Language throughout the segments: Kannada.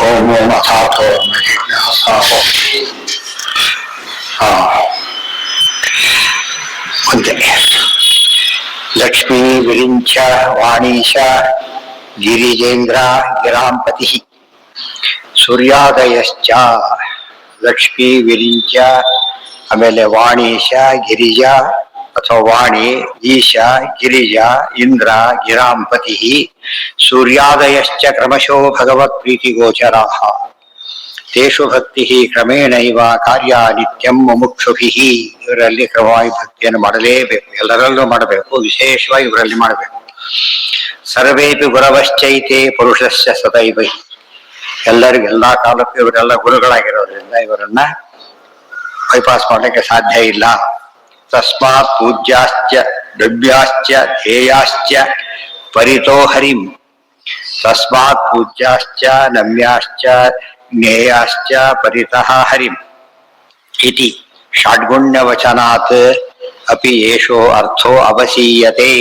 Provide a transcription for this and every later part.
ಓಂ ಓಂ ಅಥಾಥೋ ಜಿಜ್ಞಾಸಾ ಮುಂದೆ ಲಕ್ಷ್ಮೀ ವಿರಿಂಚ ವಾಣೀಶ ಗಿರಿಜೇಂದ್ರ ಗಿರಾಂಪತಿ ಸೂರ್ಯೋದಯಶ್ಚ ಲಕ್ಷ್ಮೀ ವಿರಿಂಚ ಆಮೇಲೆ ವಾಣೀಶ ಗಿರಿಜ ಅಥವಾ ವಾಣಿ ಈಶ ಗಿರಿಜ ಇಂದ್ರ ಗಿರಾಂಪತಿ ಸೂರ್ಯೋದಯಶ್ಚ ಕ್ರಮಶೋ ಭಗವತ್ ಪ್ರೀತಿಗೋಚರಾಃ ತೇಷು ಭಕ್ತಿ ಕ್ರಮೇಣೈವ ಕಾರ್ಯ ನಿತ್ಯಂ ಮುಮುಕ್ಷುಭಿಃ ಇವರಲ್ಲಿ ಕ್ರಮವಾಗಿ ಭಕ್ತಿಯನ್ನು ಮಾಡಲೇಬೇಕು, ಎಲ್ಲರಲ್ಲೂ ಮಾಡಬೇಕು, ವಿಶೇಷವಾಗಿ ಇವರಲ್ಲಿ ಮಾಡಬೇಕು. ಸರ್ವೇಪಿ ಗುರವಶ್ಚೈತೆ ಪುರುಷಸ್ಯ ಸದೈವ ಎಲ್ಲರಿಗೂ ಎಲ್ಲಾ ಕಾಲಕ್ಕೂ ಇವರೆಲ್ಲ ಗುರುಗಳಾಗಿರೋದ್ರಿಂದ ಇವರನ್ನ ಬೈಪಾಸ್ ಮಾಡಲಿಕ್ಕೆ ಸಾಧ್ಯ ಇಲ್ಲ. ತಸ್ಮಾತ್ ಪೂಜ್ಯಾಶ್ಚ ದ್ರವ್ಯಾಶ್ಚ ಧ್ಯೇಯಾಶ್ಚ ಪರಿತೋ ಹರಿಂ ತಸ್ಮಾತ್ ಪೂಜ್ಯಾಶ್ಚ ನಮ್ಯಾಶ್ಚ ಜ್ಞೇಯಾಶ್ಚ ಪರಿತಃ ಹರಿಂ ಇತಿ ಷಡ್ಗುಣ್ಯವಚನಾತ್ ಅಪಿ ಏಷೋ ಅರ್ಥೋ ಅವಸೀಯತೆ.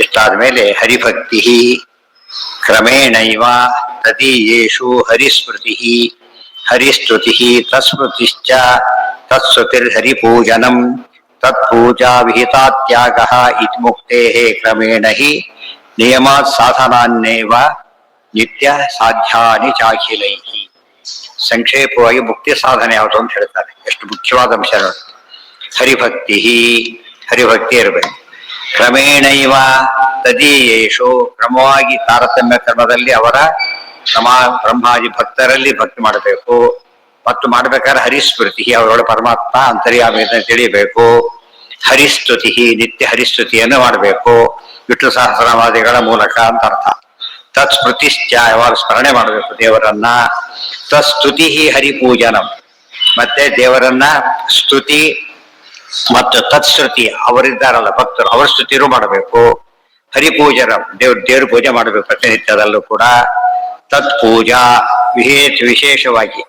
ಇಷ್ಟಾದ್ಮೇಲೆ ಹರಿಭಕ್ತಿ ಕ್ರಮೇಣೈವ ತದೀಯೇಷು ಹರಿಸ್ಮೃತಿ ಹರಿಸ್ತುತಿ ತತ್ಸ್ಮೃತಿಶ್ಚ ತತ್ಸ್ತುತಿರ್ಹರಿಪೂಜನಂ ತತ್ಪೂಜಾ ವಿಹಿತಾತ್ಯಾಗಃ ಇತಿ ಮುಕ್ತೇಃ ಕ್ರಮೇಣ ಹಿ ನಿಯಮಾತ್ ಸಾಧನಾನ್ನೇವ ನಿತ್ಯ ಸಾಧ್ಯಾನಿ ಚಾಖಿಲೈಃ. ಸಂಕ್ಷೇಪವಾಗಿ ಮುಕ್ತಿ ಸಾಧನೆ ಯಾವುದು ಅಂತ ಹೇಳ್ತಾರೆ. ಎಷ್ಟು ಮುಖ್ಯವಾದ ಅಂಶ ನೋಡಿ. ಹರಿಭಕ್ತಿ ಹರಿಭಕ್ತಿ ಇರಬೇಕು. ಕ್ರಮೇಣೈವ ತದೀಯೇಷು ಕ್ರಮವಾಗಿ ತಾರತಮ್ಯ ಕ್ರಮದಲ್ಲಿ ಅವರ ಬ್ರಹ್ಮಾದಿ ಭಕ್ತರಲ್ಲಿ ಭಕ್ತಿ ಮಾಡಬೇಕು. ಮತ್ತು ಮಾಡಬೇಕಾದ್ರೆ ಹರಿಸ್ಮೃತಿ ಅವರೊಳ ಪರಮಾತ್ಮ ಅಂತರ್ಯಾಮಿ ತಿಳಿಯಬೇಕು. ಹರಿಸ್ತುತಿ ನಿತ್ಯ ಹರಿಸ್ತುತಿಯನ್ನು ಮಾಡಬೇಕು, ವಿಷ್ಣು ಸಹಸ್ರನಾಮಾದಿಗಳ ಮೂಲಕ ಅಂತ ಅರ್ಥ. ತತ್ಸ್ಮೃತಿಶ್ಚ ಯಾವಾಗ ಸ್ಮರಣೆ ಮಾಡಬೇಕು ದೇವರನ್ನ. ತತ್ಸ್ತುತಿ ಹರಿಪೂಜನಂ ಮತ್ತೆ ದೇವರನ್ನ ಸ್ತುತಿ ಮತ್ತು ತತ್ಶ್ರುತಿ ಅವರಿದ್ದಾರಲ್ಲ ಭಕ್ತರು ಅವರ ಸ್ತುತಿರು ಮಾಡಬೇಕು. ಹರಿಪೂಜನ ದೇವ್ರ ಪೂಜೆ ಮಾಡಬೇಕು ಪ್ರತಿನಿತ್ಯದಲ್ಲೂ ಕೂಡ. ತತ್ಪೂಜಾ ವಿಶೇಷವಾಗಿ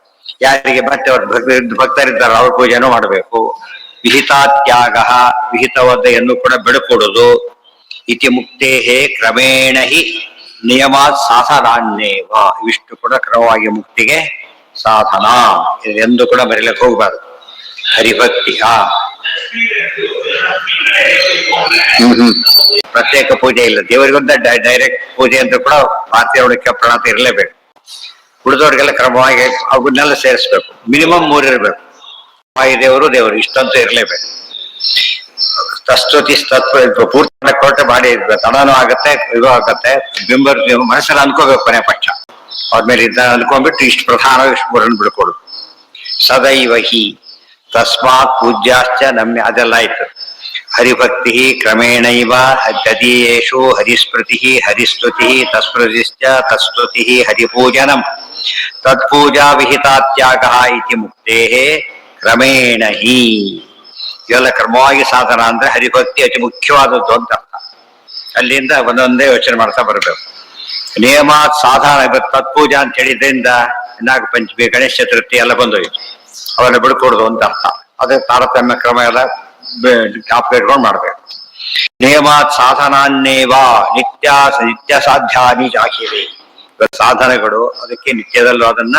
ಯಾರಿಗೆ ಮತ್ತೆ ಅವ್ರ ಭಕ್ತರಿದ್ದಾರೆ ಅವ್ರ ಪೂಜೆನೂ ಮಾಡಬೇಕು. ವಿಹಿತಾತ್ಯಾಗ ವಿಹಿತವಾದೆಯನ್ನು ಕೂಡ ಬಿಡುಕೊಡುದು. ಇತಿ ಮುಕ್ತೇಹೇ ಕ್ರಮೇಣ ಹಿ ನಿಯಮಾತ್ ಸಾಧನಾನ್ನೇವ ಇವಿಷ್ಟು ಕೂಡ ಕ್ರಮವಾಗಿ ಮುಕ್ತಿಗೆ ಸಾಧನ. ಎಂದು ಕೂಡ ಬರೀಲಿಕ್ಕೆ ಹೋಗ್ಬಾರ್ದು. ಹರಿಭಕ್ತಿ ಪ್ರತ್ಯೇಕ ಪೂಜೆ ಇಲ್ಲ. ದೇವರಿಗೊಂದ ಡೈರೆಕ್ಟ್ ಪೂಜೆ ಅಂತ ಕೂಡ ಭಾರತೀಯ ಉಳಿಕೆ ಪ್ರಣಾತ ಇರಲೇಬೇಕು. ಉಳಿದವ್ರಿಗೆಲ್ಲ ಕ್ರಮವಾಗಿ ಅವನ್ನೆಲ್ಲ ಸೇರಿಸ್ಬೇಕು. ಮಿನಿಮಮ್ 3 ಇರಬೇಕು. ದೇವರು ಇಷ್ಟಂತೂ ಇರಲೇಬೇಕು. ತಸ್ತುತಿ ಪೂರ್ತಿ ಕೊರಟೆ ಮಾಡಿ ತಡನೂ ಆಗತ್ತೆ, ಇದು ಆಗತ್ತೆ. ಮನಸ್ಸಲ್ಲಿ ಅನ್ಕೋಬೇಕು ಕೊನೆ ಪಕ್ಷ. ಅವ್ರ ಮೇಲೆ ಇದ್ದ ಅನ್ಕೊಂಡ್ಬಿಟ್ಟು ಇಷ್ಟು ಪ್ರಧಾನ ಇಷ್ಟು ಬಿಡ್ಕೊಡುದು. ಸದೈವ ಹಿ ತಸ್ಮಾತ್ ಪೂಜ್ಯಾಶ್ಚ ನಮ್ಯ ಅದೆಲ್ಲ ಆಯ್ತು. ಹರಿಭಕ್ತಿ ಕ್ರಮೇಣೈವ ತದೀಯೇಷು ಹರಿಸ್ಮೃತಿ ಹರಿಸ್ತುತಿ ತತ್ಸ್ಮೃತಿಶ್ಚ ತತ್ಸ್ತುತಿ ಹರಿಪೂಜನಂ ತತ್ಪೂಜಾ ವಿಹಿತಾತ್ಯಾಗ ಇತಿ ಮುಕ್ತೇಃ ಕ್ರಮೇಣ ಹಿ. ಇವೆಲ್ಲ ಕ್ರಮವಾಗಿ ಸಾಧನ ಅಂದ್ರೆ ಹರಿಭಕ್ತಿ ಅತಿ ಮುಖ್ಯವಾದದ್ದು ಅಂತ ಅರ್ಥ. ಅಲ್ಲಿಂದ ಒಂದೊಂದೇ ಯೋಚನೆ ಮಾಡ್ತಾ ಬರಬೇಕು. ನಿಯಮಾತ್ ಸಾಧನ ತತ್ಪೂಜಾ ಅಂತ ಹೇಳಿದ್ರಿಂದ ನಾಗ ಪಂಚಮಿ ಗಣೇಶ ಚತುರ್ಥಿ ಎಲ್ಲ ಬಂದೋಯ್ತು. ಅವೆಲ್ಲ ಬಿಡ್ಕೊಡುದು ಅಂತ ಅರ್ಥ. ಅದೇ ತಾರತಮ್ಯ ಕ್ರಮ ಎಲ್ಲ ಜ್ಞಾಪಕ ಇಟ್ಕೊಂಡು ಮಾಡ್ಬೇಕು. ನಿಯಮಾತ್ ಸಾಧನಾನ್ನೇವ ನಿತ್ಯ ಸಾಧ್ಯಾನಿ ಜಾಹಿವೆ. ಸಾಧನೆಗಳು ಅದಕ್ಕೆ ನಿತ್ಯದಲ್ಲೂ ಅದನ್ನ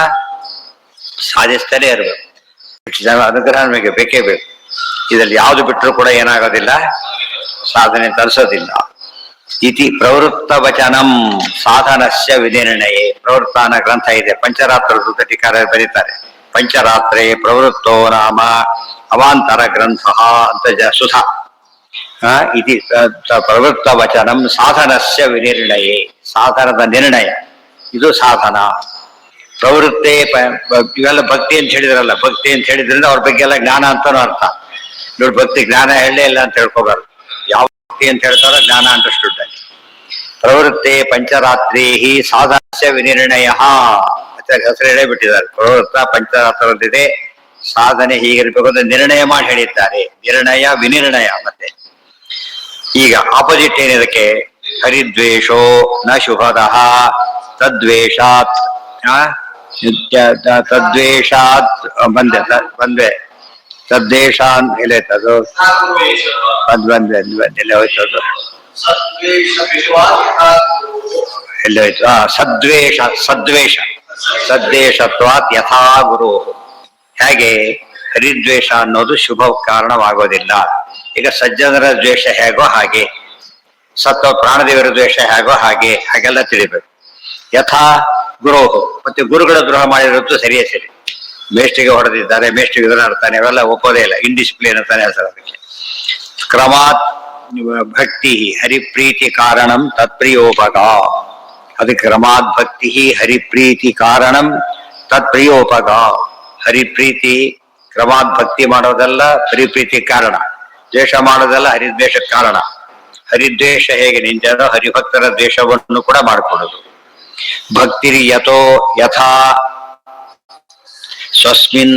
ಸಾಧಿಸ್ತಲೇ ಇರಬೇಕು. ಅನುಗ್ರಹ ನಮಗೆ ಬೇಕೇ ಬೇಕು. ಇದರಲ್ಲಿ ಯಾವುದು ಬಿಟ್ಟರು ಕೂಡ ಏನಾಗೋದಿಲ್ಲ, ಸಾಧನೆ ತರಿಸೋದಿಲ್ಲ. ಇತಿ ಪ್ರವೃತ್ತ ವಚನಂ ಸಾಧನಸ್ಯ ವಿನಿರ್ಣಯ. ಪ್ರವೃತ್ತಾನ ಗ್ರಂಥ ಇದೆ, ಪಂಚರಾತ್ರ ಟೀಕಾರ ಬರೀತಾರೆ. ಪಂಚರಾತ್ರೆ ಪ್ರವೃತ್ತೋ ನಾಮ ಅವಾಂತರ ಗ್ರಂಥ ಅಂತ ಸುಧಾ. ಇತಿ ಪ್ರವೃತ್ತ ವಚನಂ ಸಾಧನಸ್ಯ ವಿನಿರ್ಣಯ. ಸಾಧನದ ನಿರ್ಣಯ ಇದು ಸಾಧನ. ಪ್ರವೃತ್ತಿ ಇವೆಲ್ಲ ಭಕ್ತಿ ಅಂತ ಹೇಳಿದ್ರಲ್ಲ, ಭಕ್ತಿ ಅಂತ ಹೇಳಿದ್ರಿಂದ ಅವ್ರ ಬಗ್ಗೆ ಎಲ್ಲ ಜ್ಞಾನ ಅಂತಾನು ಅರ್ಥ. ನೋಡಿ, ಭಕ್ತಿ ಜ್ಞಾನ ಹೇಳಲೇ ಇಲ್ಲ ಅಂತ ಹೇಳ್ಕೋಬಾರ್ದು. ಯಾವ ಭಕ್ತಿ ಅಂತ ಹೇಳ್ತಾರೋ ಜ್ಞಾನ ಅಂಡರ್ಸ್ಟುಡ್ ಅಲ್ಲಿ. ಪ್ರವೃತ್ತಿ ಪಂಚರಾತ್ರಿ ಸಾಧನಸ್ಯ ವಿನಿರ್ಣಯ ಹೆಸರು ಹೇಳೇ ಬಿಟ್ಟಿದ್ದಾರೆ. ಪ್ರವೃತ್ತ ಪಂಚರಾತ್ರದಿದೆ, ಸಾಧನೆ ಹೀಗಿರ್ಬೇಕು ಅಂತ ನಿರ್ಣಯ ಮಾಡಿ ಹೇಳಿದ್ದಾರೆ. ನಿರ್ಣಯ ವಿನಿರ್ಣಯ. ಮತ್ತೆ ಈಗ ಆಪೋಸಿಟ್ ಏನಿದಕ್ಕೆ, ಹರಿದ್ವೇಷೋ ನ ಶುಭದಃ ತದ್ವೇಷಾತ್ ತದ್ವೇಷಾತ್ ಬಂದೆ ತದ್ದೇಶಾನ್ ಎಲ್ಲೈತದು ಎಲ್ಲ ಹೋಯ್ತದು ಎಲ್ಲೋಯ್ತು. ಸದ್ವೇಷ ಸದ್ದೇಶತ್ವಾತ್ ಯಥಾ ಗುರು. ಹೇಗೆ ಹರಿದ್ವೇಷ ಅನ್ನೋದು ಶುಭ ಕಾರಣವಾಗೋದಿಲ್ಲ. ಈಗ ಸಜ್ಜನರ ದ್ವೇಷ ಹೇಗೋ ಹಾಗೆ, ಸತ್ವ ಪ್ರಾಣದೇವರ ದ್ವೇಷ ಹೇಗೋ ಹಾಗೆ, ಹಾಗೆಲ್ಲ ತಿಳಿಬೇಕು. ಯಥಾ ಗುರೋಹು, ಮತ್ತೆ ಗುರುಗಳ ದ್ರೋಹ ಮಾಡಿರೋದು ಸರಿಯೇ ಸರಿ. ಮೇಷ್ಟಿಗೆ ಹೊಡೆದಿದ್ದಾರೆ, ಮೇಷ್ಟಿಗೆ ಎದುರಾಡ್ತಾನೆ, ಅವೆಲ್ಲ ಒಪ್ಪೋದೇ ಇಲ್ಲ, ಇಂಡಿಸಿಪ್ಲಿನ್ ಅಂತಾನೆ ಹೆಸರು ಅದಕ್ಕೆ. ಕ್ರಮಾತ್ ಭಕ್ತಿ ಹರಿಪ್ರೀತಿ ಕಾರಣಂ ತತ್ಪ್ರಿಯೋಪಗ. ಅದಕ್ಕೆ ಕ್ರಮಾತ್ ಭಕ್ತಿ ಹರಿಪ್ರೀತಿ ಕಾರಣಂ ತತ್ಪ್ರಿಯೋಪಗ. ಹರಿಪ್ರೀತಿ ಕ್ರಮಾತ್ ಭಕ್ತಿ ಮಾಡೋದೆಲ್ಲ ಹರಿಪ್ರೀತಿ ಕಾರಣ, ದ್ವೇಷ ಮಾಡೋದೆಲ್ಲ ಹರಿದ್ವೇಷಕ್ಕೆ ಕಾರಣ. ಹರಿದ್ವೇಷ ಹೇಗೆ ನಿಂತೋ ಹರಿಭಕ್ತರ ದ್ವೇಷವನ್ನು ಕೂಡ ಮಾಡಿಕೊಡೋದು. ಭಕ್ತಿರಿ ಯಥೋ ಯಥಾ ಸ್ವಸ್ಮಿನ್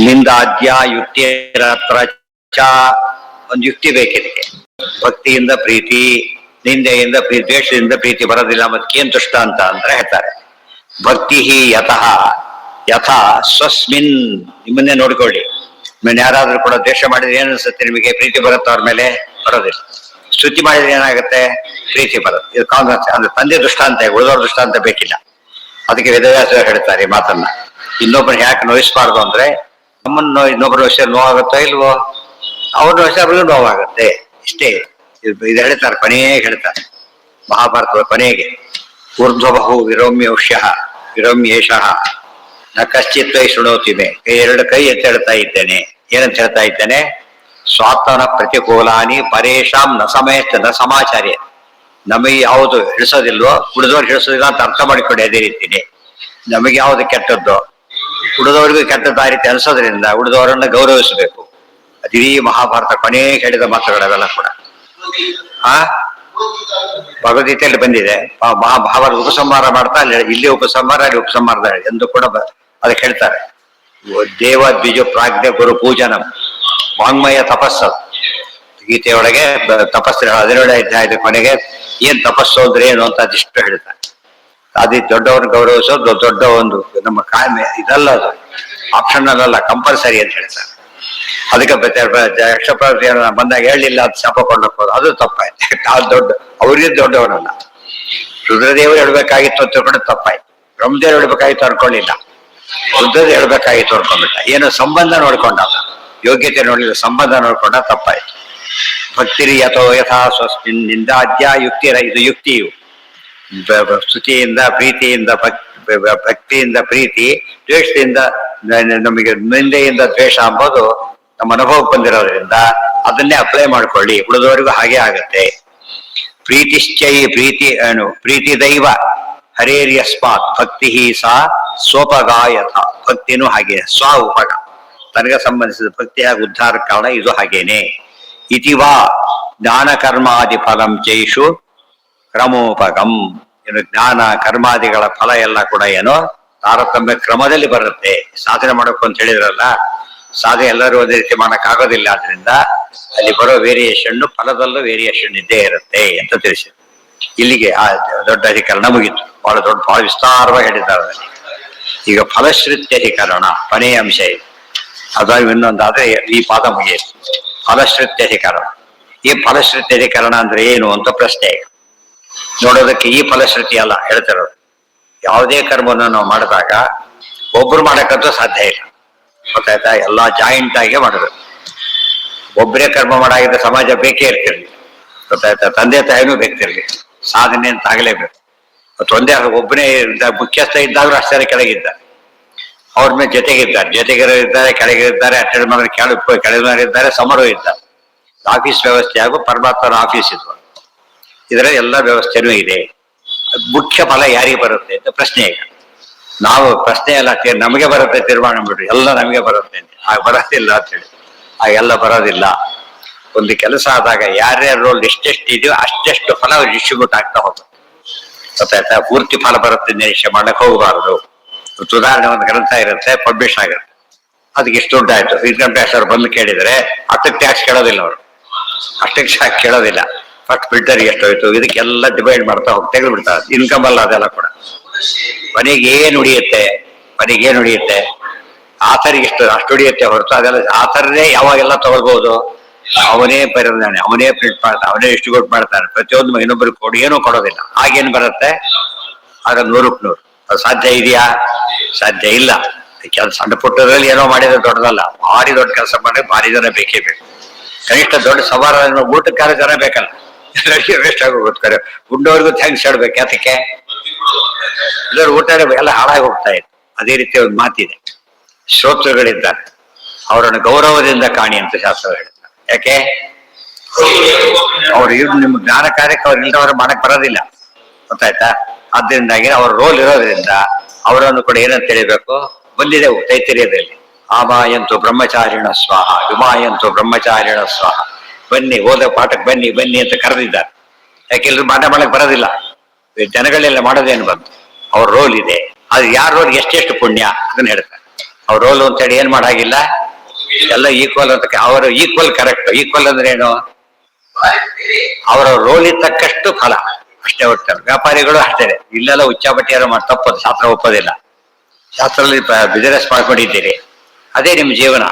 ಲಿಂದಾದ್ಯ ಯುಕ್ತಿರತ್ರ ಚ. ಒಂದು ಯುಕ್ತಿ ಬೇಕಿದಕ್ಕೆ. ಭಕ್ತಿಯಿಂದ ಪ್ರೀತಿ, ನಿಂದೆಯಿಂದ ಪ್ರೀತಿ, ದ್ವೇಷದಿಂದ ಪ್ರೀತಿ ಬರೋದಿಲ್ಲ. ಮತ್ತೇನ್ ದೃಷ್ಟಾಂತ ಅಂತ ಹೇಳ್ತಾರೆ. ಭಕ್ತಿ ಯತಃ ಯಥಾ ಸ್ವಸ್ಮಿನ್, ನಿಮ್ಮನ್ನೇ ನೋಡ್ಕೊಳ್ಳಿ. ನಿಮ್ಮನ್ನ ಯಾರಾದ್ರೂ ಕೂಡ ದ್ವೇಷ ಮಾಡಿದ್ರೆ ಏನ್ ಅನ್ಸುತ್ತೆ ನಿಮಗೆ? ಪ್ರೀತಿ ಬರುತ್ತೆ ಅವ್ರ ಮೇಲೆ? ಬರೋದಿಲ್ಲ. ಸ್ತುತಿ ಮಾಡಿದ್ರೆ ಏನಾಗುತ್ತೆ? ಪ್ರೀತಿ ಬರುತ್ತೆ. ಇದು ಕಾಂಗ್ರೆಸ್ ಅಂದ್ರೆ ತಂದೆ ದೃಷ್ಟಾಂತ, ಉಳಿದವ್ರ ದೃಷ್ಟಾಂತ ಬೇಕಿಲ್ಲ. ಅದಕ್ಕೆ ವೇದವ್ಯಾಸ ಹೇಳ್ತಾರೆ ಈ ಮಾತನ್ನ. ಇನ್ನೊಬ್ಬರು ಯಾಕೆ ನೋಯಿಸಬಾರ್ದು ಅಂದ್ರೆ, ನಮ್ಮನ್ನು ಇನ್ನೊಬ್ಬರ ವಿಷಯ ನೋವಾಗುತ್ತೋ ಇಲ್ವೋ, ಅವ್ರ ವಿಷಯಗಳಿಗೂ ನೋವಾಗುತ್ತೆ. ಇಷ್ಟೇ. ಇದು ಹೇಳ್ತಾರೆ, ಕೊನೆಗೆ ಹೇಳ್ತಾರೆ ಮಹಾಭಾರತದ ಕೊನೆಗೆ. ಊರ್ಧ್ವಬಹು ವಿರೋಮ್ಯೌಷ್ಯ ವಿರೋಮ್ಯೇಷಃ ನ ಕಶ್ಚಿತ್ ವೈ ಶೃಣೋತಿ ಮೇ. ಎರಡು ಕೈ ಎತ್ತಿ ಹೇಳ್ತಾ ಇದ್ದೇನೆ. ಏನಂತ ಹೇಳ್ತಾ ಇದ್ದೇನೆ? ಸ್ವಾತ್ಮನ ಪ್ರತಿಕೂಲಾನಿ ಪರೇಶಾಂ ನ ಸಮೇತ ನ ಸಮಾಚಾರ್ಯ. ನಮಗೆ ಯಾವುದು ಹಿಡಿಸೋದಿಲ್ವೋ ಉಳಿದವ್ರು ಹಿಡಿಸೋದಿಲ್ಲ ಅಂತ ಅರ್ಥ ಮಾಡಿಕೊಂಡು ಅದೇ ರೀತಿನೇ. ನಮಗೆ ಯಾವುದು ಕೆಟ್ಟದ್ದು ಉಳಿದವರಿಗೂ ಕೆಟ್ಟದ್ದು ಆ ರೀತಿ ಅನಿಸೋದ್ರಿಂದ ಉಳಿದವರನ್ನ ಗೌರವಿಸಬೇಕು. ಅದಿಡೀ ಮಹಾಭಾರತ ಕೊನೆಗೆ ಹೇಳಿದ ಮಾತುಗಳವೆಲ್ಲ ಕೂಡ ಭಗವದ್ಗೀತೆಯಲ್ಲಿ ಬಂದಿದೆ. ಮಹಾಭಾರತ ಉಪಸಂಹಾರ ಮಾಡ್ತಾ ಇಲ್ಲಿ ಉಪಸಂಹಾರ, ಅಲ್ಲಿ ಉಪಸಂಹಾರದ ಎಂದು ಕೂಡ ಅದಕ್ಕೆ ಹೇಳ್ತಾರೆ. ದೇವ ದ್ವಿಜ ಪ್ರಾಜ್ಞೆ ಗುರು ಪೂಜನಂ ವಾಂಗ್ಮಯ ತಪಸ್ಸು. ಗೀತೆಯೊಳಗೆ ತಪಸ್ಸು 17ನೇ ಅಧ್ಯಾಯದ ಕೊನೆಗೆ ಏನ್ ತಪಸ್ಸು ಅಂದ್ರೆ ಏನು ಅಂತ ಅದಿಷ್ಟು ಹೇಳ್ತಾರೆ. ಅದು ದೊಡ್ಡವ್ರನ್ನ ಗೌರವಿಸೋದು ದೊಡ್ಡ ಒಂದು ನಮ್ಮ ಕಾಯಮೆ. ಇದಲ್ಲ, ಅದು ಆಪ್ಷನಲ್ ಅಲ್ಲ, ಕಂಪಲ್ಸರಿ ಅಂತ ಹೇಳ್ತಾರೆ. ಅದಕ್ಕೆ ಯಕ್ಷಪ್ರವೃತ್ತಿ ಬಂದಾಗ ಹೇಳಲಿಲ್ಲ ಅದು ಶಾಪ ಕೊಂಡೋಗ್ಬೋದು, ಅದು ತಪ್ಪಾಯ್ತು. ಅದು ದೊಡ್ಡ ಅವ್ರಿಗೆ ದೊಡ್ಡವನಲ್ಲ. ರುದ್ರದೇವರು ಹೇಳ್ಬೇಕಾಗಿತ್ತು ಅಂತ ತಿಳ್ಕೊಂಡು ತಪ್ಪಾಯ್ತು. ಬ್ರಹ್ಮದೇವರು ಹೇಳ್ಬೇಕಾಗಿತ್ತು ಅನ್ಕೊಳ್ಳಿಲ್ಲ, ರುದ್ರದೇವರು ಹೇಳ್ಬೇಕಾಗಿತ್ತು ಅನ್ಕೊಂಡ್ಬಿಟ್ಟ. ಏನೋ ಸಂಬಂಧ ನೋಡ್ಕೊಂಡ, ಯೋಗ್ಯತೆ ನೋಡಲಿಲ್ಲ, ಸಂಬಂಧ ನೋಡ್ಕೊಂಡ, ತಪ್ಪಾಯ್ತು. ಭಕ್ತಿರಿ ಯಥೋ ಯಥಾ ಸ್ವಸ್ಮಿನ್ ನಿಂದಾದ್ಯ ಯುಕ್ತಿರ. ಇದು ಯುಕ್ತಿಯು. ಸ್ತುತಿಯಿಂದ ಪ್ರೀತಿಯಿಂದ ಭಕ್ತಿಯಿಂದ ಪ್ರೀತಿ, ದ್ವೇಷದಿಂದ ನಮಗೆ ನಿಂದೆಯಿಂದ ದ್ವೇಷ ಅಂಬೋದು ನಮ್ಮ ಅನುಭವಕ್ಕೆ ಬಂದಿರೋದ್ರಿಂದ ಅದನ್ನೇ ಅಪ್ಲೈ ಮಾಡ್ಕೊಳ್ಳಿ. ಉಳಿದವರಿಗೂ ಹಾಗೆ ಆಗತ್ತೆ. ಪ್ರೀತಿಶ್ಚೈ ಪ್ರೀತಿ ಏನು ಪ್ರೀತಿ ದೈವ ಹರೇರ್ಯಸ್ಮಾತ್ ಭಕ್ತಿ ಸಾ ಸ್ವೋಪಗಾಯಥ. ಭಕ್ತಿನೂ ಹಾಗೆ ಸ್ವ ಉಪಗ, ತನಗೆ ಸಂಬಂಧಿಸಿದ ಭಕ್ತಿ ಹಾಗೂ ಉದ್ಧಾರ ಕಾರಣ. ಇದು ಹಾಗೇನೆ. ಇತಿವಾ ಜ್ಞಾನ ಕರ್ಮಾದಿ ಫಲಂ ಚೈಷು ಕ್ರಮೋಪಗಂ. ಏನು ಜ್ಞಾನ ಕರ್ಮಾದಿಗಳ ಫಲ ಎಲ್ಲ ಕೂಡ ಏನೋ ತಾರತಮ್ಯ ಕ್ರಮದಲ್ಲಿ ಬರುತ್ತೆ. ಸಾಧನೆ ಮಾಡಬೇಕು ಅಂತ ಹೇಳಿದ್ರಲ್ಲ, ಸಾಧನೆ ಎಲ್ಲರೂ ಒಂದೇ ರೀತಿ ಮಾಡಕ್ಕಾಗೋದಿಲ್ಲ. ಆದ್ರಿಂದ ಅಲ್ಲಿ ಬರೋ ವೇರಿಯೇಷನ್ ಫಲದಲ್ಲೂ ವೇರಿಯೇಷನ್ ಇದ್ದೇ ಇರುತ್ತೆ ಅಂತ ತಿಳಿಸಿದ್ರು. ಇಲ್ಲಿಗೆ ಆ ದೊಡ್ಡ ಅಧಿಕರಣ ಮುಗಿತು. ಬಹಳ ವಿಸ್ತಾರವಾಗಿ ಹೇಳಿದ್ದಾರೆ. ಈಗ ಫಲಶ್ರುತಿ ಅಧಿಕರಣ ಕೊನೆಯ ಅಂಶ ಇದೆ. ಅದಾಗಿ ಇನ್ನೊಂದಾದ್ರೆ ಈ ಪಾದ ಮುಗಿಯಿತು. ಫಲಶ್ರುತಿ ಅಧಿಕರಣ. ಈ ಫಲಶ್ರುತಿ ಅಧಿಕರಣ ಅಂದ್ರೆ ಏನು ಅಂತ ಪ್ರಶ್ನೆ ನೋಡೋದಕ್ಕೆ ಈ ಫಲಶ್ರುತಿ ಅಲ್ಲ ಹೇಳ್ತಿರೋದು. ಯಾವುದೇ ಕರ್ಮವನ್ನು ನಾವು ಮಾಡಿದಾಗ ಒಬ್ರು ಮಾಡಕ್ಕಂತೂ ಸಾಧ್ಯ ಇಲ್ಲ, ಗೊತ್ತಾಯ್ತಾ? ಎಲ್ಲಾ ಜಾಯಿಂಟ್ ಆಗಿ ಮಾಡಬೇಕು. ಒಬ್ಬರೇ ಕರ್ಮ ಮಾಡಾಗಿದ್ದ ಸಮಾಜ ಬೇಕೇ ಇರ್ತಿರ್ಲಿ, ಗೊತ್ತಾಯ್ತಾ? ತಂದೆ ತಾಯಿನೂ ಬೇಕಿರ್ಲಿ, ಸಾಧನೆ ಅಂತ ಆಗಲೇಬೇಕು. ಮತ್ತು ಒಂದೇ ಒಬ್ಬನೇ ಮುಖ್ಯಸ್ಥ ಇದ್ದಾದ್ರೂ ಅಷ್ಟೇ ಕೆಳಗಿದ್ದಾರೆ, ಅವ್ರ ಮೇಲೆ ಜೊತೆಗಿದ್ದಾರೆ, ಕೆಳಗಿದ್ದಾರೆ, ಅಟೆಂಡ್ ಮಾಡಿ ಕೆಳಗಿದ್ದಾರೆ, ಸಮರು ಇದ್ದಾರೆ. ಆಫೀಸ್ ವ್ಯವಸ್ಥೆ ಹಾಗೂ ಪರಮಾತ್ಮನ ಆಫೀಸ್ ಇದು. ಇದರ ಎಲ್ಲ ವ್ಯವಸ್ಥೆನೂ ಇದೆ. ಮುಖ್ಯ ಫಲ ಯಾರಿಗೆ ಬರುತ್ತೆ ಅಂತ ಪ್ರಶ್ನೆ. ಈಗ ನಾವು ಪ್ರಶ್ನೆ ಎಲ್ಲ ನಮಗೆ ಬರುತ್ತೆ ತೀರ್ಮಾನ ಬಿಡ್ರಿ, ಎಲ್ಲ ನಮಗೆ ಬರುತ್ತೆ ಅಂತ. ಆಗ ಬರೋದಿಲ್ಲ ಅಂತ ಹೇಳಿ, ಆಗೆಲ್ಲ ಬರೋದಿಲ್ಲ. ಒಂದು ಕೆಲಸ ಆದಾಗ ಯಾರ್ಯಾರ ರೋಲ್ ಎಷ್ಟೆಷ್ಟು ಇದೆಯೋ ಅಷ್ಟೆಷ್ಟು ಫಲ ಡಿಸ್ಟ್ರಿಬ್ಯೂಟ್ ಆಗ್ತಾ ಹೋಗುತ್ತೆ, ಗೊತ್ತಾಯ್ತಾ? ಪೂರ್ತಿ ಫಲ ಬರುತ್ತೆ ನಿರೀಕ್ಷೆ ಮಾಡಕ್ ಹೋಗಬಾರದು. ಉದಾಹರಣೆ ಒಂದು ಗ್ರಂಥ ಇರುತ್ತೆ, ಪಬ್ಲಿಷ್ ಆಗುತ್ತೆ, ಅದಕ್ಕೆ ಇಷ್ಟು ದುಡ್ಡಾಯ್ತು. ಇನ್ಕಮ್ ಟ್ಯಾಕ್ಸ್ ಅವ್ರು ಬಂದು ಕೇಳಿದ್ರೆ ಅಷ್ಟಕ್ಕೆ ಟ್ಯಾಕ್ಸ್ ಕೇಳೋದಿಲ್ಲ, ಅವರು ಅಷ್ಟಕ್ಕೆ ಟ್ಯಾಕ್ಸ್ ಕೇಳೋದಿಲ್ಲ. ಫಸ್ಟ್ ಫಿಲ್ಟರ್ ಎಷ್ಟೋಯ್ತು ಇದಕ್ಕೆಲ್ಲ ಡಿವೈಡ್ ಮಾಡ್ತಾ ಹೋಗಿ ತೆಗೆದು ಬಿಡ್ತಾರೆ. ಇನ್ಕಮ್ ಅಲ್ಲ ಅದೆಲ್ಲ ಕೂಡ. ಮನೆಗೆ ಏನು ಉಳಿಯುತ್ತೆ ಆಥರಿಗೆ ಇಷ್ಟು ಅಷ್ಟು ಉಳಿಯುತ್ತೆ ಹೊರತು ಅದೆಲ್ಲ ಆಥರನೇ ಯಾವಾಗೆಲ್ಲ ತಗೊಳ್ಬಹುದು. ಅವನೇ ಬರೆದಾನೆ, ಅವನೇ ಪ್ರಿಂಟ್ ಮಾಡ್ತಾನೆ, ಅವನೇ ಡಿಸ್ಟ್ರಿಬ್ಯೂಟ್ ಮಾಡ್ತಾನೆ. ಪ್ರತಿಯೊಂದು ಇನ್ನೊಬ್ಬರಿಗೆ ಕೊಡಿ ಏನೂ ಕೊಡೋದಿಲ್ಲ. ಆಗೇನು ಬರುತ್ತೆ? ಆಗ 100ಕ್ಕೆ 100. ಅದು ಸಾಧ್ಯ ಇದೆಯಾ? ಸಾಧ್ಯ ಇಲ್ಲ. ಕೆಲಸ ಸಣ್ಣ ಪುಟ್ಟದಲ್ಲಿ ಏನೋ ಮಾಡಿದ್ರೆ ದೊಡ್ಡದಲ್ಲ, ಭಾರಿ ದೊಡ್ಡ ಕೆಲಸ ಮಾಡಿದ್ರೆ ಭಾರಿ ಜನ ಬೇಕೇ ಬೇಕು. ಕನಿಷ್ಠ ದೊಡ್ಡ ಸವಾರ ಊಟಕ್ಕಾದ್ರೆ ಜನ ಬೇಕಲ್ಲ, ವೇಸ್ಟ್ ಆಗೋಗ್ತಾರೆ. ಉಂಡವ್ರಿಗೂ ಥ್ಯಾಂಕ್ಸ್ ಹೇಳ್ಬೇಕು. ಯಾತಕ್ಕೆ? ಇದ್ರ ಊಟ ಎಲ್ಲ ಹಾಳಾಗಿ ಹೋಗ್ತಾ ಇತ್ತು. ಅದೇ ರೀತಿ ಒಂದು ಮಾತಿದೆ, ಶ್ರೋತೃಗಳಿದ್ದಾರೆ, ಅವರನ್ನು ಗೌರವದಿಂದ ಕಾಣಿ ಅಂತ ಶಾಸ್ತ್ರ ಹೇಳ್ತಾರೆ. ಯಾಕೆ? ಅವ್ರು ನಿಮ್ಮ ಜ್ಞಾನ ಕಾರ್ಯಕ್ಕೆ ಅವ್ರು ಇಲ್ದವ್ರು ಮಾಡಕ್ ಬರೋದಿಲ್ಲ, ಗೊತ್ತಾಯ್ತಾ? ಆದ್ರಿಂದಾಗಿ ಅವ್ರ ರೋಲ್ ಇರೋದ್ರಿಂದ ಅವರನ್ನು ಕೂಡ ಏನಂತ ತಿಳಿಬೇಕು? ಬಂದಿದೆ ತೈತಿರ್ಯದಲ್ಲಿ, ಆಮಾಯಂತು ಬ್ರಹ್ಮಚಾರಿಣ ಸ್ವಾಹ ವಿಮಾಯಂತು ಬ್ರಹ್ಮಚಾರಿಣ ಸ್ವಾಹ. ಬನ್ನಿ, ಓದೋ ಪಾಠಕ್ಕೆ ಬನ್ನಿ ಬನ್ನಿ ಅಂತ ಕರೆದಿದ್ದಾರೆ. ಯಾಕೆಲ್ರು ಮಾಡಕ್ ಬರೋದಿಲ್ಲ, ಜನಗಳೆಲ್ಲ ಮಾಡೋದೇನು ಬಂತು? ಅವ್ರ ರೋಲ್ ಇದೆ. ಅದು ಯಾರ ರೋಲ್ ಎಷ್ಟೆಷ್ಟು ಪುಣ್ಯ ಅದನ್ನ ಹೇಳ್ತಾರೆ. ಅವ್ರ ರೋಲ್ ಅಂತೇಳಿ ಏನ್ ಮಾಡಾಗಿಲ್ಲ, ಎಲ್ಲ ಈಕ್ವಲ್ ಅಂತ. ಅವರು ಈಕ್ವಲ್ ಕರೆಕ್ಟ್. ಈಕ್ವಲ್ ಅಂದ್ರೆ ಏನು? ಅವರ ರೋಲಿಗೆ ತಕ್ಕಷ್ಟು ಫಲ ಅಷ್ಟೇ ಹೋಗ್ತಾರೆ. ವ್ಯಾಪಾರಿಗಳು ಅಷ್ಟೇ, ಇಲ್ಲೆಲ್ಲ ಉಚ್ಚಾಪಟ್ಟಿಯಾರು ಮಾಡಿ ತಪ್ಪದು, ಶಾಸ್ತ್ರ ಒಪ್ಪೋದಿಲ್ಲ. ಶಾಸ್ತ್ರದಲ್ಲಿ ಬಿಸಿನೆಸ್ ಮಾಡ್ಕೊಂಡಿದ್ದೀರಿ, ಅದೇ ನಿಮ್ ಜೀವನ.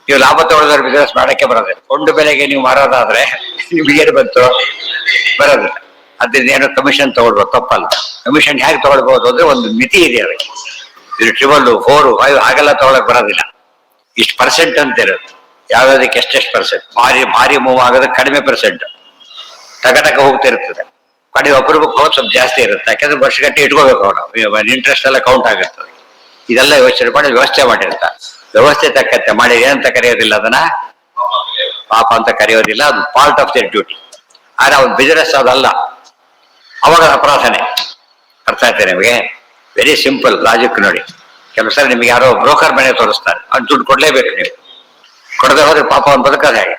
ನೀವು ಲಾಭ ತಗೊಳ್ಳೋದ್ರೆ ಬಿಸಿನೆಸ್ ಮಾಡಕ್ಕೆ ಬರೋದಿಲ್ಲ. ಕೊಂಡು ಬೆಲೆಗೆ ನೀವು ಮಾರೋದಾದ್ರೆ ನಿಮ್ಗೇನು ಬಂತು? ಬರೋದಿಲ್ಲ. ಅದ್ರಿಂದ ಏನೋ ಕಮಿಷನ್ ತಗೊಳ್ಬೋದು, ತಪ್ಪಲ್ಲ. ಕಮಿಷನ್ ಹೇಗೆ ತಗೊಳ್ಬಹುದು ಅಂದ್ರೆ ಒಂದು ಮಿತಿ ಇದೆ ಅದಕ್ಕೆ. ಇದು 3, 4, 5 ಹಾಗೆಲ್ಲ ತಗೊಳಕ್ ಬರೋದಿಲ್ಲ. ಇಷ್ಟು ಪರ್ಸೆಂಟ್ ಅಂತ ಇರುತ್ತೆ. ಯಾವ್ಯಾವ್ದಕ್ಕೆ ಎಷ್ಟೆಷ್ಟು ಪರ್ಸೆಂಟ್. ಭಾರಿ ಮೂವ್ ಆಗೋದಕ್ಕೆ ಕಡಿಮೆ ಪರ್ಸೆಂಟ್ ಟಕ ಹೋಗ್ತಿರ್ತದೆ. ಕಡಿಮೆ ಒಬ್ಬರಿಗೆ ಹೋದ್ ಸ್ವಲ್ಪ ಜಾಸ್ತಿ ಇರುತ್ತೆ. ಯಾಕಂದ್ರೆ ವರ್ಷಗಟ್ಟೆ ಇಟ್ಕೋಬೇಕು ಅವನು, ಇಂಟ್ರೆಸ್ಟ್ ಎಲ್ಲ ಕೌಂಟ್ ಆಗುತ್ತೆ. ಇದೆಲ್ಲ ಯೋಚನೆ ಮಾಡಿ ವ್ಯವಸ್ಥೆ ಮಾಡಿರ್ತಾರೆ. ವ್ಯವಸ್ಥೆ ತಕ್ಕಂತೆ ಮಾಡಿ ಏನಂತ ಕರೆಯೋದಿಲ್ಲ, ಅದನ್ನ ಪಾಪ ಅಂತ ಕರೆಯೋದಿಲ್ಲ. ಅದು ಪಾರ್ಟ್ ಆಫ್ ದಿರ್ ಡ್ಯೂಟಿ. ಆದ್ರೆ ಅವ್ನ ಬಿಸಿನೆಸ್ ಅದಲ್ಲ, ಅವಾಗ ಅಪರಾಧನೆ. ಅರ್ಥ ಆಯ್ತಾ ನಿಮಗೆ? ವೆರಿ ಸಿಂಪಲ್ ಲಾಜಿಕ್ ನೋಡಿ. ಕೆಲವು ಸಲ ನಿಮ್ಗೆ ಯಾರೋ ಬ್ರೋಕರ್ ಮನೆ ತೋರಿಸ್ತಾರೆ, ಅವ್ನು ದುಡ್ಡು ಕೊಡ್ಲೇಬೇಕು. ನೀವು ಕೊಡದೆ ಹೋದ್ರೆ ಪಾಪ ಅವ್ನು ಬದುಕೋದು ಹೇಗೆ?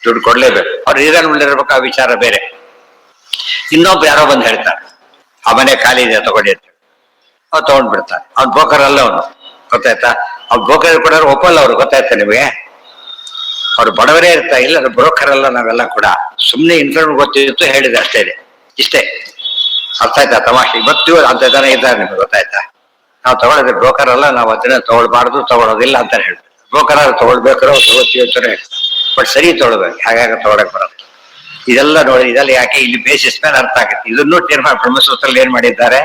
ದುಡ್ಡು ಕೊಡ್ಲೇಬೇಕು. ಅವ್ರು ಇರ್ಬೇಕು, ಆ ವಿಚಾರ ಬೇರೆ. ಇನ್ನೊಬ್ಬ ಯಾರೋ ಬಂದು ಹೇಳ್ತಾರೆ, ಆ ಮನೆ ಖಾಲಿ ಇದೆ ತಗೊಂಡಿ ಅಂತ. ಅವ್ರು ತಗೊಂಡ್ಬಿಡ್ತಾರೆ. ಅವ್ನು ಬ್ರೋಕರ್ ಅಲ್ಲ ಅವನು, ಗೊತ್ತಾಯ್ತಾ? ಅವ್ರು ಬ್ರೋಕರ್ ಕೊಡೋರು ಒಪ್ಪಲ್ಲ ಅವರು, ಗೊತ್ತಾಯ್ತಾ ನಿಮಗೆ? ಅವ್ರು ಬಡವರೇ ಇರ್ತಾ ಇಲ್ಲ, ಅದು ಬ್ರೋಕರ್ ಅಲ್ಲ. ನಾವೆಲ್ಲ ಕೂಡ ಸುಮ್ಮನೆ ಇನ್ಫಾರ್ಮ್ ಗೊತ್ತಿತ್ತು ಹೇಳಿದೆ ಅಷ್ಟೇ ಇದೆ, ಇಷ್ಟೇ. ಅರ್ಥ ಆಯ್ತಾ ತಮಾಷೆ? ಇವತ್ತು ಅಂತ ಜನ ಇದ್ದಾರೆ ನಿಮ್ಗೆ, ಗೊತ್ತಾಯ್ತಾ? ನಾವು ತಗೊಳ್ಳೋದು ಬ್ರೋಕರ್ ಅಲ್ಲ, ನಾವು ಅದನ್ನ ತಗೊಳ್ಬಾರ್ದು, ತಗೊಳ್ಳೋದಿಲ್ಲ ಅಂತ ಹೇಳ್ತೀವಿ. ಬ್ರೋಕರ್ ತಗೊಳ್ಬೇಕಾರೋ ತಗೋತೀವಿ ಅಂತಾನೆ ಹೇಳ್ತಾರೆ. ಬಟ್ ಸರಿ ತಗೊಳ್ಬೇಕು, ಹಾಗಾಗಿ ತಗೊಳಕ್ ಬರೋದು. ಇದೆಲ್ಲ ನೋಡಿ, ಇದೆಲ್ಲ ಯಾಕೆ ಇಲ್ಲಿ ಬೇಸಿಸ್ ಮೇಲೆ ಅರ್ಥ ಆಗುತ್ತೆ. ಇದನ್ನು ತೀರ್ಮಾನ ಬ್ರಹ್ಮಸೂತ್ರದಲ್ಲಿ ಏನ್ ಮಾಡಿದ್ದಾರೆ?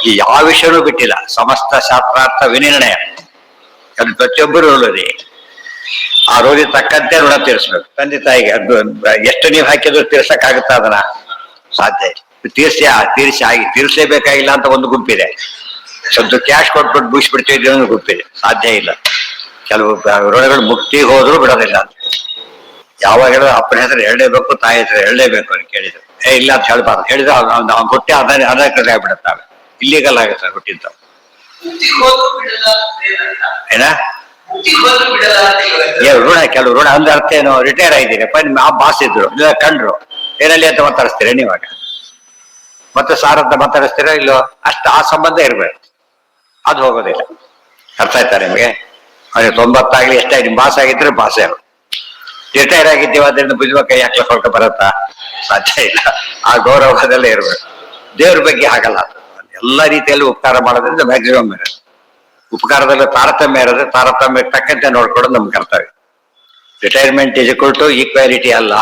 ಈ ಯಾವ ವಿಷಯನೂ ಬಿಟ್ಟಿಲ್ಲ. ಸಮಸ್ತ ಶಾಸ್ತ್ರಾರ್ಥ ವಿನಿರ್ಣಯ, ಅದು ಪ್ರತಿಯೊಬ್ಬರು ಹೇಳೋದೇ. ಆ ರೋಗಿ ತಕ್ಕಂತೆ ಋಣ ತೀರಿಸ್ಬೇಕು. ತಂದೆ ತಾಯಿಗೆ ಅದು ಎಷ್ಟು ನೀವು ಹಾಕಿದ್ರು ತೀರ್ಸಕ್ಕಾಗುತ್ತಾ? ಅದನ್ನ ಸಾಧ್ಯ ಇಲ್ಲ. ತೀರಿಸಲೇಬೇಕಾಗಿಲ್ಲ ಅಂತ ಒಂದು ಗುಂಪಿದೆ. ಸ್ವಲ್ಪ ಕ್ಯಾಶ್ ಕೊಟ್ಬಿಟ್ಟು ಮುಗಿಸ್ಬಿಡ್ತೀವಿ ಒಂದು ಗುಂಪಿದೆ. ಸಾಧ್ಯ ಇಲ್ಲ. ಕೆಲವು ಋಣಗಳು ಮುಕ್ತಿ ಹೋದ್ರು ಬಿಡೋದಿಲ್ಲ ಅಂತ. ಯಾವಾಗ ಹೇಳಿದ್ರೆ ಅಪ್ಪನ ಹೆಸರು ಹೇಳಲೇಬೇಕು, ತಾಯಿ ಹೆಸರು ಹೇಳಲೇಬೇಕು ಅಂತ ಕೇಳಿದ್ರು. ಇಲ್ಲ ಅಂತ ಹೇಳ್ಬಾರ್ದು. ಹೇಳಿದ್ರೆ ಅವ್ನು ಹುಟ್ಟಿ ಅನಧಿಕೃತ ಆಗ್ಬಿಡುತ್ತಾವೆ. ಇಲ್ಲಿಗಲ್ ಆಗುತ್ತೆ ಹುಟ್ಟಿದ್ದು. ಏನ ಋಣ, ಕೆಲವು ಋಣ ಅಂದ್ರೆ ಅರ್ಥ ಏನು? ರಿಟೈರ್ ಆಗಿದ್ದೀರಪ್ಪ, ನಿಮ್ಮ ಆ ಬಾಸ್ ಇದ್ರು, ಇಲ್ಲ ಕಂಡ್ರು, ಏನಲ್ಲಿ ಅಂತ ಮಾತಾಡಿಸ್ತೀರ ನೀವಾಗ? ಮತ್ತೆ ಸಾರ್ ಅಂತ ಮಾತಾಡಿಸ್ತೀರ ಇಲ್ಲೋ? ಅಷ್ಟು ಆ ಸಂಬಂಧ ಇರ್ಬೇಕು, ಅದು ಹೋಗೋದಿಲ್ಲ. ಅರ್ಥ ಆಯ್ತಾ ನಿಮಗೆ? ಅವ್ರಿಗೆ 90 ಆಗ್ಲಿ ಎಷ್ಟೇ ನಿಮ್ ಬಾಸ್ ಆಗಿದ್ರೆ ಬಾಸೇ ಅವರು. ರಿಟೈರ್ ಆಗಿದ್ದೀವ ಅದರಿಂದ ಬುದ್ಧಿವ ಕೈ ಹಾಕ್ಲಿಕ್ಕೆ ಹೊರಟ ಬರುತ್ತಾ? ಸಾಧ್ಯ ಇಲ್ಲ. ಆ ಗೌರವದಲ್ಲೇ ಇರ್ಬೇಕು. ದೇವ್ರ ಬಗ್ಗೆ ಹಾಗಲ್ಲ. ಎಲ್ಲ ರೀತಿಯಲ್ಲಿ ಉಪಕಾರ ಮಾಡೋದ್ರಿಂದ ಮ್ಯಾಕ್ಸಿಮಮ್ ಇರುತ್ತೆ. ಉಪಕಾರದಲ್ಲಿ ತಾರತಮ್ಯ ಇರೋದ್ರೆ ತಾರತಮ್ಯ ತಕ್ಕಂತೆ ನೋಡ್ಕೊಡೋದು ನಮ್ ಕರ್ತವ್ಯ. Retirement is equal to equality ಅಲ್ಲ,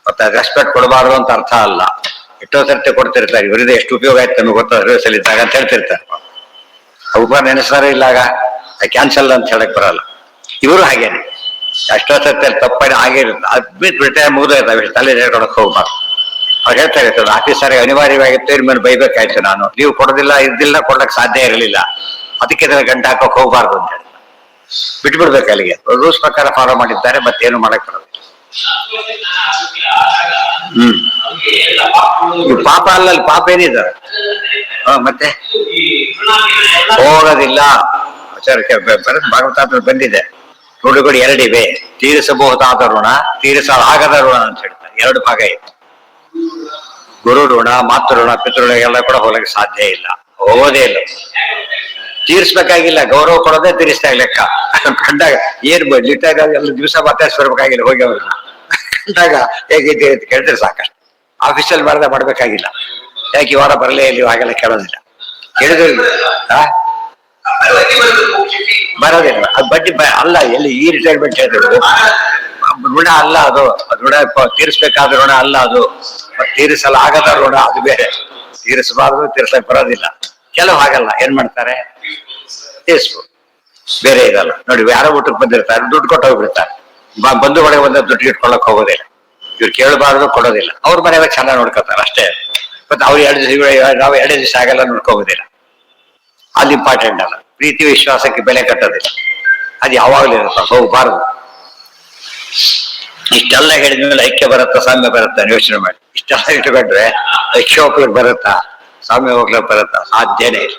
ಮತ್ತೆ ರೆಸ್ಪೆಕ್ಟ್ ಕೊಡಬಾರ್ದು ಅಂತ ಅರ್ಥ ಅಲ್ಲ. ಎಷ್ಟೋ ಸರ್ತಿ ಕೊಡ್ತಿರ್ತಾರೆ, ಇವರಿಂದ ಎಷ್ಟು ಉಪಯೋಗ ಆಯ್ತು ನಮಗೆ ಗೊತ್ತಾಗ ಇದ್ದಾಗ ಅಂತ ಹೇಳ್ತಿರ್ತಾರೆ. ಉಪಕಾರ ನೆನೆಸ್ತಾರ ಇಲ್ಲಾಗ ಕ್ಯಾನ್ಸಲ್ ಅಂತ ಹೇಳಕ್ ಬರಲ್ಲ. ಇವರು ಹಾಗೇನೆ ಎಷ್ಟೋ ಸರ್ತಿ ತಪ್ಪಾಗಿ ಹಾಗೆ ಇರುತ್ತೆ. ಅದ್ಬಿಟ್ಟು ರಿಟೈರ್ ಮುಗಿದೋಯ್ತಾವೆ, ತಲೆ ಹೇಳ್ಕೊಳಕ್ ಹೋಗ್ಬಾರ್ದು. ಅವ್ರು ಹೇಳ್ತಾ ಇರ್ತಾರೆ, ಆಫೀಸರ್ ಅನಿವಾರ್ಯವಾಗಿತ್ತು, ಇನ್ ಮೇಲೆ ಬೈಬೇಕಾಯ್ತು ನಾನು, ನೀವು ಕೊಡೋದಿಲ್ಲ ಇದ್ದಿಲ್ಲ, ಕೊಡ್ಲಕ್ ಸಾಧ್ಯ ಇರಲಿಲ್ಲ, ಅದಕ್ಕೆ ಗಂಟೆ ಹಾಕೋಕ್ ಹೋಗ್ಬಾರ್ದು ಅಂತ ಹೇಳಿ ಬಿಟ್ಬಿಡ್ಬೇಕು. ಅಲ್ಲಿಗೆ ರೂಲ್ಸ್ ಪ್ರಕಾರ ಫಾಲೋ ಮಾಡಿದ್ದಾರೆ, ಮತ್ತೇನು ಮಾಡಕ್ ಬರೋದು. ಪಾಪ ಅಲ್ಲಲ್ಲಿ ಪಾಪ ಏನಿದ್ದಾರೆ ಮತ್ತೆ ಹೋಗೋದಿಲ್ಲ. ಭಾಗವತಾತ್ರ ಬಂದಿದೆ, ಋಣಗಳು 2 ಇವೆ. ತೀರಿಸಬಹುದಾದ ಋಣ, ತೀರಿಸಲಾಗದ ಋಣ ಅಂತ ಹೇಳ್ತಾರೆ. 2 ಭಾಗ ಇದೆ. ಗುರು ಋಣ, ಮಾತೃ ಋಣ, ಪಿತೃಋಣ ಎಲ್ಲ ಕೂಡ ಹೋಗಲಿಕ್ಕೆ ಸಾಧ್ಯ ಇಲ್ಲ, ಹೋಗೋದೇ ಇಲ್ಲ. ತೀರಿಸ್ಬೇಕಾಗಿಲ್ಲ, ಗೌರವ ಕೊಡೋದೇ ತೀರಿಸ್ತಾ ಲೆಕ್ಕ. ಕಂಡಾಗ ಏನ್ ಲಿಟ್ಟಾಗ ಎಲ್ಲ ದಿವಸ ಮಾತಾಡ್ಸ್ಬರ್ಬೇಕಾಗಿಲ್ಲ, ಹೋಗಿ ಅವ್ರನ್ನ ಕಂಡಾಗ ಹೇಗಿದ್ದೀರಿ ಅಂತ ಕೇಳಿದ್ರೆ ಸಾಕಷ್ಟು. ಆಫೀಸಲ್ಲಿ ಮಾಡ್ಬೇಕಾಗಿಲ್ಲ. ಯಾಕೆ ಈ ವಾರ ಬರಲೇ ಇಲ್ಲಿ ಹಾಗೆಲ್ಲ ಕೇಳೋದಿಲ್ಲ. ಕೇಳಿದ್ರೆ ಬರೋದಿಲ್ಲ. ಅದು ಬಡ್ಡಿ ಅಲ್ಲ, ಎಲ್ಲಿ ಈ ರಿಟೈರ್ಮೆಂಟ್ ಹೇಳಿದ್ರು ಋಣ ಅಲ್ಲ ಅದು. ಋಣ ತೀರಿಸ್ಬೇಕಾದ ಋಣ ಅಲ್ಲ ಅದು. ತೀರಿಸಲಾಗದ ಋಣ ಅದು ಬೇರೆ. ತೀರಿಸಬಾರ್ದು, ತೀರ್ಸಕ್ ಬರೋದಿಲ್ಲ. ಕೆಲವು ಹಾಗಲ್ಲ, ಏನ್ ಮಾಡ್ತಾರೆ, ತೀರಿಸ್ಬೋದು. ಬೇರೆ ಇದಲ್ಲ ನೋಡಿ, ಯಾರೋ ಊಟಕ್ಕೆ ಬಂದಿರ್ತಾರೆ, ದುಡ್ಡು ಕೊಟ್ಟು ಹೋಗ್ಬಿಡ್ತಾರೆ. ಬಂಧು ಒಳಗೆ ಬಂದ ದುಡ್ಡು ಇಟ್ಕೊಳ್ಳಕ್ ಹೋಗೋದಿಲ್ಲ, ಇವ್ರು ಕೇಳಬಾರ್ದು, ಕೊಡೋದಿಲ್ಲ. ಅವ್ರ ಮನೆಯಾಗ ಚೆನ್ನಾಗಿ ನೋಡ್ಕೋತಾರೆ ಅಷ್ಟೇ. ಮತ್ತೆ ಅವ್ರು 2 ದಿವಸ, ನಾವು 2 ದಿವಸ ಆಗಲ್ಲ ನೋಡ್ಕೋಬೋದಿಲ್ಲ. ಅದು ಇಂಪಾರ್ಟೆಂಟ್ ಅಲ್ಲ. ಪ್ರೀತಿ ವಿಶ್ವಾಸಕ್ಕೆ ಬೆಲೆ ಕಟ್ಟೋದಿಲ್ಲ, ಅದು ಯಾವಾಗಲೂ ಇರುತ್ತೆ, ಹೋಗ್ಬಾರ್ದು. ಇಷ್ಟೆಲ್ಲ ಹೇಳಿದ್ಮೇಲೆ ಐಕ್ಯ ಬರುತ್ತಾ ಸಾಮ್ಯ ಬರುತ್ತಾ ಯೋಚನೆ ಮಾಡಿ. ಇಷ್ಟೆಲ್ಲ ಇಟ್ಕೊಂಡ್ರೆ ಐಕ್ಯ ಹೋಗ್ಲಿಕ್ಕೆ ಬರುತ್ತಾ, ಸಾಮ್ಯ ಹೋಗ್ಲಿಕ್ಕೆ ಬರುತ್ತಾ? ಸಾಧ್ಯನೇ ಇಲ್ಲ.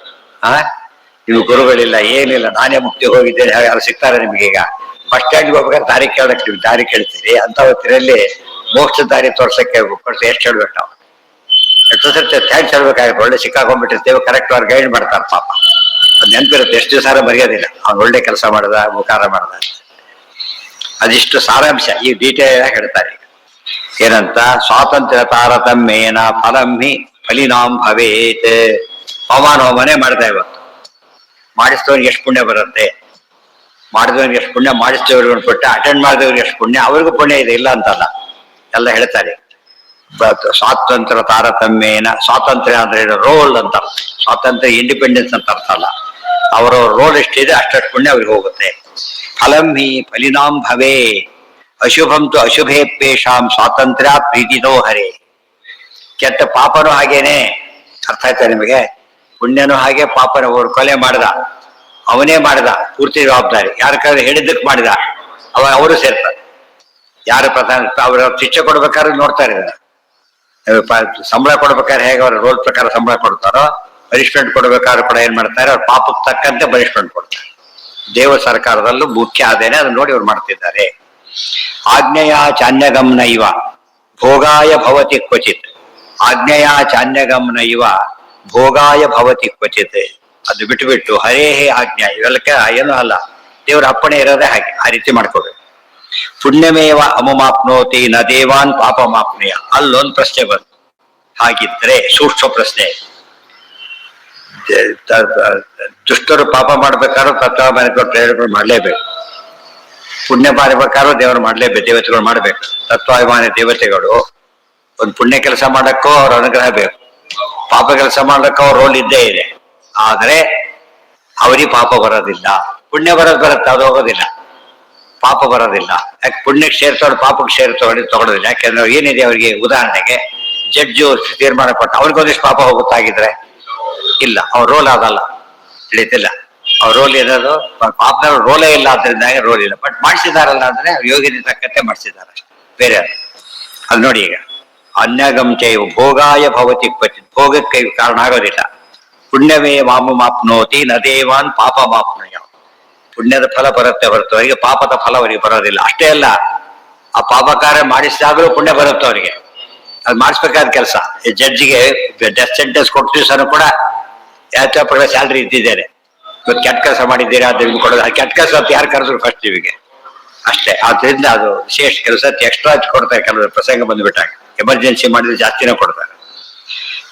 ನೀವು ಗುರುಗಳಿಲ್ಲ, ಏನಿಲ್ಲ, ನಾನೇ ಮುಕ್ತಿ ಹೋಗಿದ್ದೇನೆ, ಯಾರು ಸಿಗ್ತಾರೆ ನಿಮ್ಗೆ? ಈಗ ಬಸ್ ಸ್ಟ್ಯಾಂಡ್ಗೆ ಹೋಗ್ಬೇಕಾದ್ರೆ ದಾರಿ ಕೇಳಕ್ ನೀವು ದಾರಿ ಕೇಳ್ತೀರಿ, ಅಂತ ಹೊತ್ತಿನಲ್ಲಿ ಮೋಕ್ಷ ದಾರಿ ತೋರ್ಸಕ್ಕೆ ಕೊಡ್ಸಿ ಎಷ್ಟು ಹೇಳ್ಬೇಕು ನಾವು? ಎಷ್ಟು ಸರ್ತಿ ಥ್ಯಾಂಕ್ಸ್ ಹೇಳ್ಬೇಕಾಗುತ್ತೆ. ಒಳ್ಳೆ ಸಿಕ್ಕಾಕೊಂಡ್ಬಿಟ್ಟಿರ್ತೇವೆ, ಕರೆಕ್ಟ್ ಅವ್ರು ಗೈಡ್ ಮಾಡ್ತಾರೆ ಪಾಪ. ಅದು ನೆನಪಿರುತ್ತೆ, ಎಷ್ಟು ದಿವಸ ಮರೆಯೋದಿಲ್ಲ. ಅವ್ನು ಒಳ್ಳೆ ಕೆಲಸ ಮಾಡ್ದ, ಉಪಕಾರ ಮಾಡ್ದ. ಅದಿಷ್ಟು ಸಾರಾಂಶ ಈ ಡೀಟೇಲ್ ಆಗಿ ಹೇಳ್ತಾರೆ. ಏನಂತ? ಸ್ವಾತಂತ್ರ್ಯ ತಾರತಮ್ಯೇನ ಫಲಂ ಹಿ ಫಲಿನಾಂ ಭವೇತ್. ಹೋಮನೇ ಮಾಡ್ತಾ ಇವತ್ತು. ಮಾಡಿಸಿದವ್ರಿಗೆ ಎಷ್ಟು ಪುಣ್ಯ ಬರುತ್ತೆ, ಮಾಡಿದವ್ರಿಗೆ ಎಷ್ಟು ಪುಣ್ಯ, ಮಾಡಿಸಿದವ್ರಿಗೆ ಕೊಟ್ಟೆ ಅಟೆಂಡ್ ಮಾಡಿದವ್ರಿಗೆ ಎಷ್ಟು ಪುಣ್ಯ, ಅವ್ರಿಗೂ ಪುಣ್ಯ ಇದೆ, ಇಲ್ಲ ಅಂತಲ್ಲ, ಎಲ್ಲ ಹೇಳ್ತಾರೆ. ಸ್ವಾತಂತ್ರ್ಯ ತಾರತಮ್ಯೇನ, ಸ್ವಾತಂತ್ರ್ಯ ಅಂದ್ರೆ ರೋಲ್ ಅಂತ, ಸ್ವಾತಂತ್ರ್ಯ ಇಂಡಿಪೆಂಡೆನ್ಸ್ ಅಂತ ಅರ್ಥ ಅಲ್ಲ. ಅವರ ರೋಲ್ ಎಷ್ಟಿದೆ ಅಷ್ಟಷ್ಟು ಪುಣ್ಯ ಅವ್ರಿಗೆ ಹೋಗುತ್ತೆ. ಫಲಂ ಹಿ ಫಲಿನಾಂ ಭವೇ ಅಶುಭಂತು ಅಶುಭೇಪೇಶಾಂ ಸ್ವಾತಂತ್ರ್ಯ ಪ್ರೀತಿತೋ ಹರೇ. ಕೆಟ್ಟ ಪಾಪನೂ ಹಾಗೇನೆ, ಅರ್ಥ ಆಯ್ತಾ ನಿಮಗೆ? ಪುಣ್ಯನೂ ಹಾಗೆ, ಪಾಪನ ಅವ್ರು ಕೊಲೆ ಮಾಡ್ದ, ಅವನೇ ಮಾಡ್ದ, ಪೂರ್ತಿ ಜವಾಬ್ದಾರಿ. ಯಾರ ಕಡೆ ಹೇಳಿದ್ದಕ್ಕೆ ಮಾಡಿದ, ಅವರು ಸೇರ್ತಾರೆ. ಯಾರು ಪ್ರಧಾನ, ಅವ್ರ ಶಿಕ್ಷೆ ಕೊಡ್ಬೇಕಾದ್ರೆ ನೋಡ್ತಾರೆ. ಸಂಬಳ ಕೊಡ್ಬೇಕಾದ್ರೆ ಹೇಗೆ ಅವ್ರ ರೋಲ್ ಪ್ರಕಾರ ಸಂಬಳ ಕೊಡ್ತಾರೋ, ಪನಿಷ್ಮೆಂಟ್ ಕೊಡ್ಬೇಕಾದ್ರೂ ಕೂಡ ಏನ್ ಮಾಡ್ತಾರೆ, ಅವ್ರ ಪಾಪಕ್ಕೆ ತಕ್ಕಂತೆ ಪನಿಷ್ಮೆಂಟ್ ಕೊಡ್ತಾರೆ. ದೇವ ಸರ್ಕಾರದಲ್ಲೂ ಮುಖ್ಯ ಆದೇನೆ ಅದನ್ನ ನೋಡಿ ಅವ್ರು ಮಾಡ್ತಿದ್ದಾರೆ. ಆಜ್ಞೆಯ ಚಾನ್ಯಗಮನ ಇವ ಭೋಗಾಯ ಭವತಿ ಕ್ವಚಿತ್. ಆಜ್ಞೆಯ ಚಾನ್ಯಗಮನ ಇವ ಭೋಗಾಯ ಭವತಿ ಕ್ವಚಿತ್. ಅದು ಬಿಟ್ಟು ಹರೇಹೇ ಆಜ್ಞೆ ಇವೆಲ್ಲಕ್ಕೆ ಏನೂ ಅಲ್ಲ, ದೇವರ ಅಪ್ಪಣೆ ಇರೋದೇ ಹಾಗೆ. ಆ ರೀತಿ ಮಾಡ್ಕೋಬೇಕು. ಪುಣ್ಯಮೇವ ಅಮುಮಾಪ್ನೋತಿ ನ ದೇವಾನ್ ಪಾಪಮಾಪ್ನೇಯ. ಅಲ್ಲೊಂದು ಪ್ರಶ್ನೆ ಬಂತು. ಹಾಗಿದ್ರೆ ಸೂಕ್ಷ್ಮ ಪ್ರಶ್ನೆ, ದುಷ್ಟರು ಪಾಪ ಮಾಡ್ಬೇಕಾದ್ರೂ ತತ್ವಾಭಿಮಾನಿಗಳು ಪ್ರೇರಣೆಗಳು ಮಾಡ್ಲೇಬೇಕು, ಪುಣ್ಯ ಮಾಡಬೇಕಾದ್ರೂ ದೇವರು ಮಾಡ್ಲೇಬೇಕು, ದೇವತೆಗಳು ಮಾಡ್ಬೇಕು. ತತ್ವಾಭಿಮಾನಿ ದೇವತೆಗಳು ಒಂದು ಪುಣ್ಯ ಕೆಲಸ ಮಾಡಕ್ಕೋ ಅವ್ರ ಅನುಗ್ರಹ ಬೇಕು, ಪಾಪ ಕೆಲಸ ಮಾಡಕ್ಕೋ ಅವ್ರ ರೋಲ್ ಇದ್ದೇ ಇದೆ. ಆದ್ರೆ ಅವರಿಗೆ ಪಾಪ ಬರೋದಿಲ್ಲ, ಪುಣ್ಯ ಬರುತ್ತೆ, ಅದು ಹೋಗೋದಿಲ್ಲ. ಪಾಪ ಬರೋದಿಲ್ಲ. ಯಾಕೆ? ಪುಣ್ಯಕ್ಕೆ ಸೇರ್ತವ್ರು ಪಾಪಕ್ಕೆ ಸೇರ್ತವ್ರು ತಗೊಳ್ಳೋದಿಲ್ಲ. ಯಾಕೆಂದ್ರೆ ಏನಿದೆ ಅವರಿಗೆ? ಉದಾಹರಣೆಗೆ ಜಡ್ಜು ತೀರ್ಮಾನ ಕೊಟ್ಟ, ಅವ್ರಿಗೊಂದಿಷ್ಟು ಪಾಪ ಹೋಗುತ್ತಾಗಿದ್ರೆ ಇಲ್ಲ, ಅವ್ರ ರೋಲ್ ಅದಲ್ಲ, ತಿಳಿತಿಲ್ಲ. ಅವ್ರ ರೋಲ್ ಏನದು? ಪಾಪದ ರೋಲೇ ಇಲ್ಲ, ಆದ್ರಿಂದ ರೋಲ್ ಇಲ್ಲ. ಬಟ್ ಮಾಡಿಸಿದಾರಲ್ಲ ಅಂದ್ರೆ ಯೋಗ್ಯತೆ ತಕ್ಕಂತೆ ಮಾಡಿಸಿದ್ದಾರೆ, ಬೇರೆ ಅದು ನೋಡಿ. ಈಗ ಅನ್ಯಗಂಚೆ ಭೋಗಾಯ ಭವತಿ ಕ್ವಚಿತ್, ಭೋಗಕ್ಕೆ ಕಾರಣ ಆಗೋದಿಲ್ಲ. ಪುಣ್ಯವೇ ಮಾಪ್ನೋತಿ ನ ದೇವಾನ್ ಪಾಪ ಮಾಪ್ನಯ. ಪುಣ್ಯದ ಫಲ ಬರುತ್ತೆ ಹೊರತು ಅವರಿಗೆ ಪಾಪದ ಫಲ ಅವರಿಗೆ ಬರೋದಿಲ್ಲ. ಅಷ್ಟೇ ಅಲ್ಲ, ಆ ಪಾಪ ಕಾರ್ಯ ಮಾಡಿಸಿದಾಗಲೂ ಪುಣ್ಯ ಬರುತ್ತೆ ಅವರಿಗೆ. ಅದು ಮಾಡಿಸ್ಬೇಕಾದ ಕೆಲಸ. ಜಡ್ಜಿಗೆ ಡೆತ್ ಸೆಂಟೆನ್ಸ್ ಕೊಟ್ಟ ದಿವಸನೂ ಕೂಡ ಪ್ರಕಾರ ಸ್ಯಾಲ್ರಿ ಇದ್ದಿದ್ದೇನೆ, ಇವತ್ತು ಕೆಟ್ಟ ಕೆಲಸ ಮಾಡಿದ್ದೀರಾ ಅದರಿಂದ ಕೊಡೋದು. ಕೆಟ್ಟ ಕೆಲಸ ಅಂತ ಯಾರು ಕರೆದ್ರು ಫಸ್ಟ್ ಇವಿಗೆ ಅಷ್ಟೇ. ಆದ್ರಿಂದ ಅದು ವಿಶೇಷ ಕೆಲಸ ಎಕ್ಸ್ಟ್ರಾ ಕೊಡ್ತಾರೆ. ಕೆಲವರು ಪ್ರಸಂಗ ಬಂದ್ಬಿಟ್ಟಾಗ ಎಮರ್ಜೆನ್ಸಿ ಮಾಡಿದ್ರೆ ಜಾಸ್ತಿನೇ ಕೊಡ್ತಾರೆ.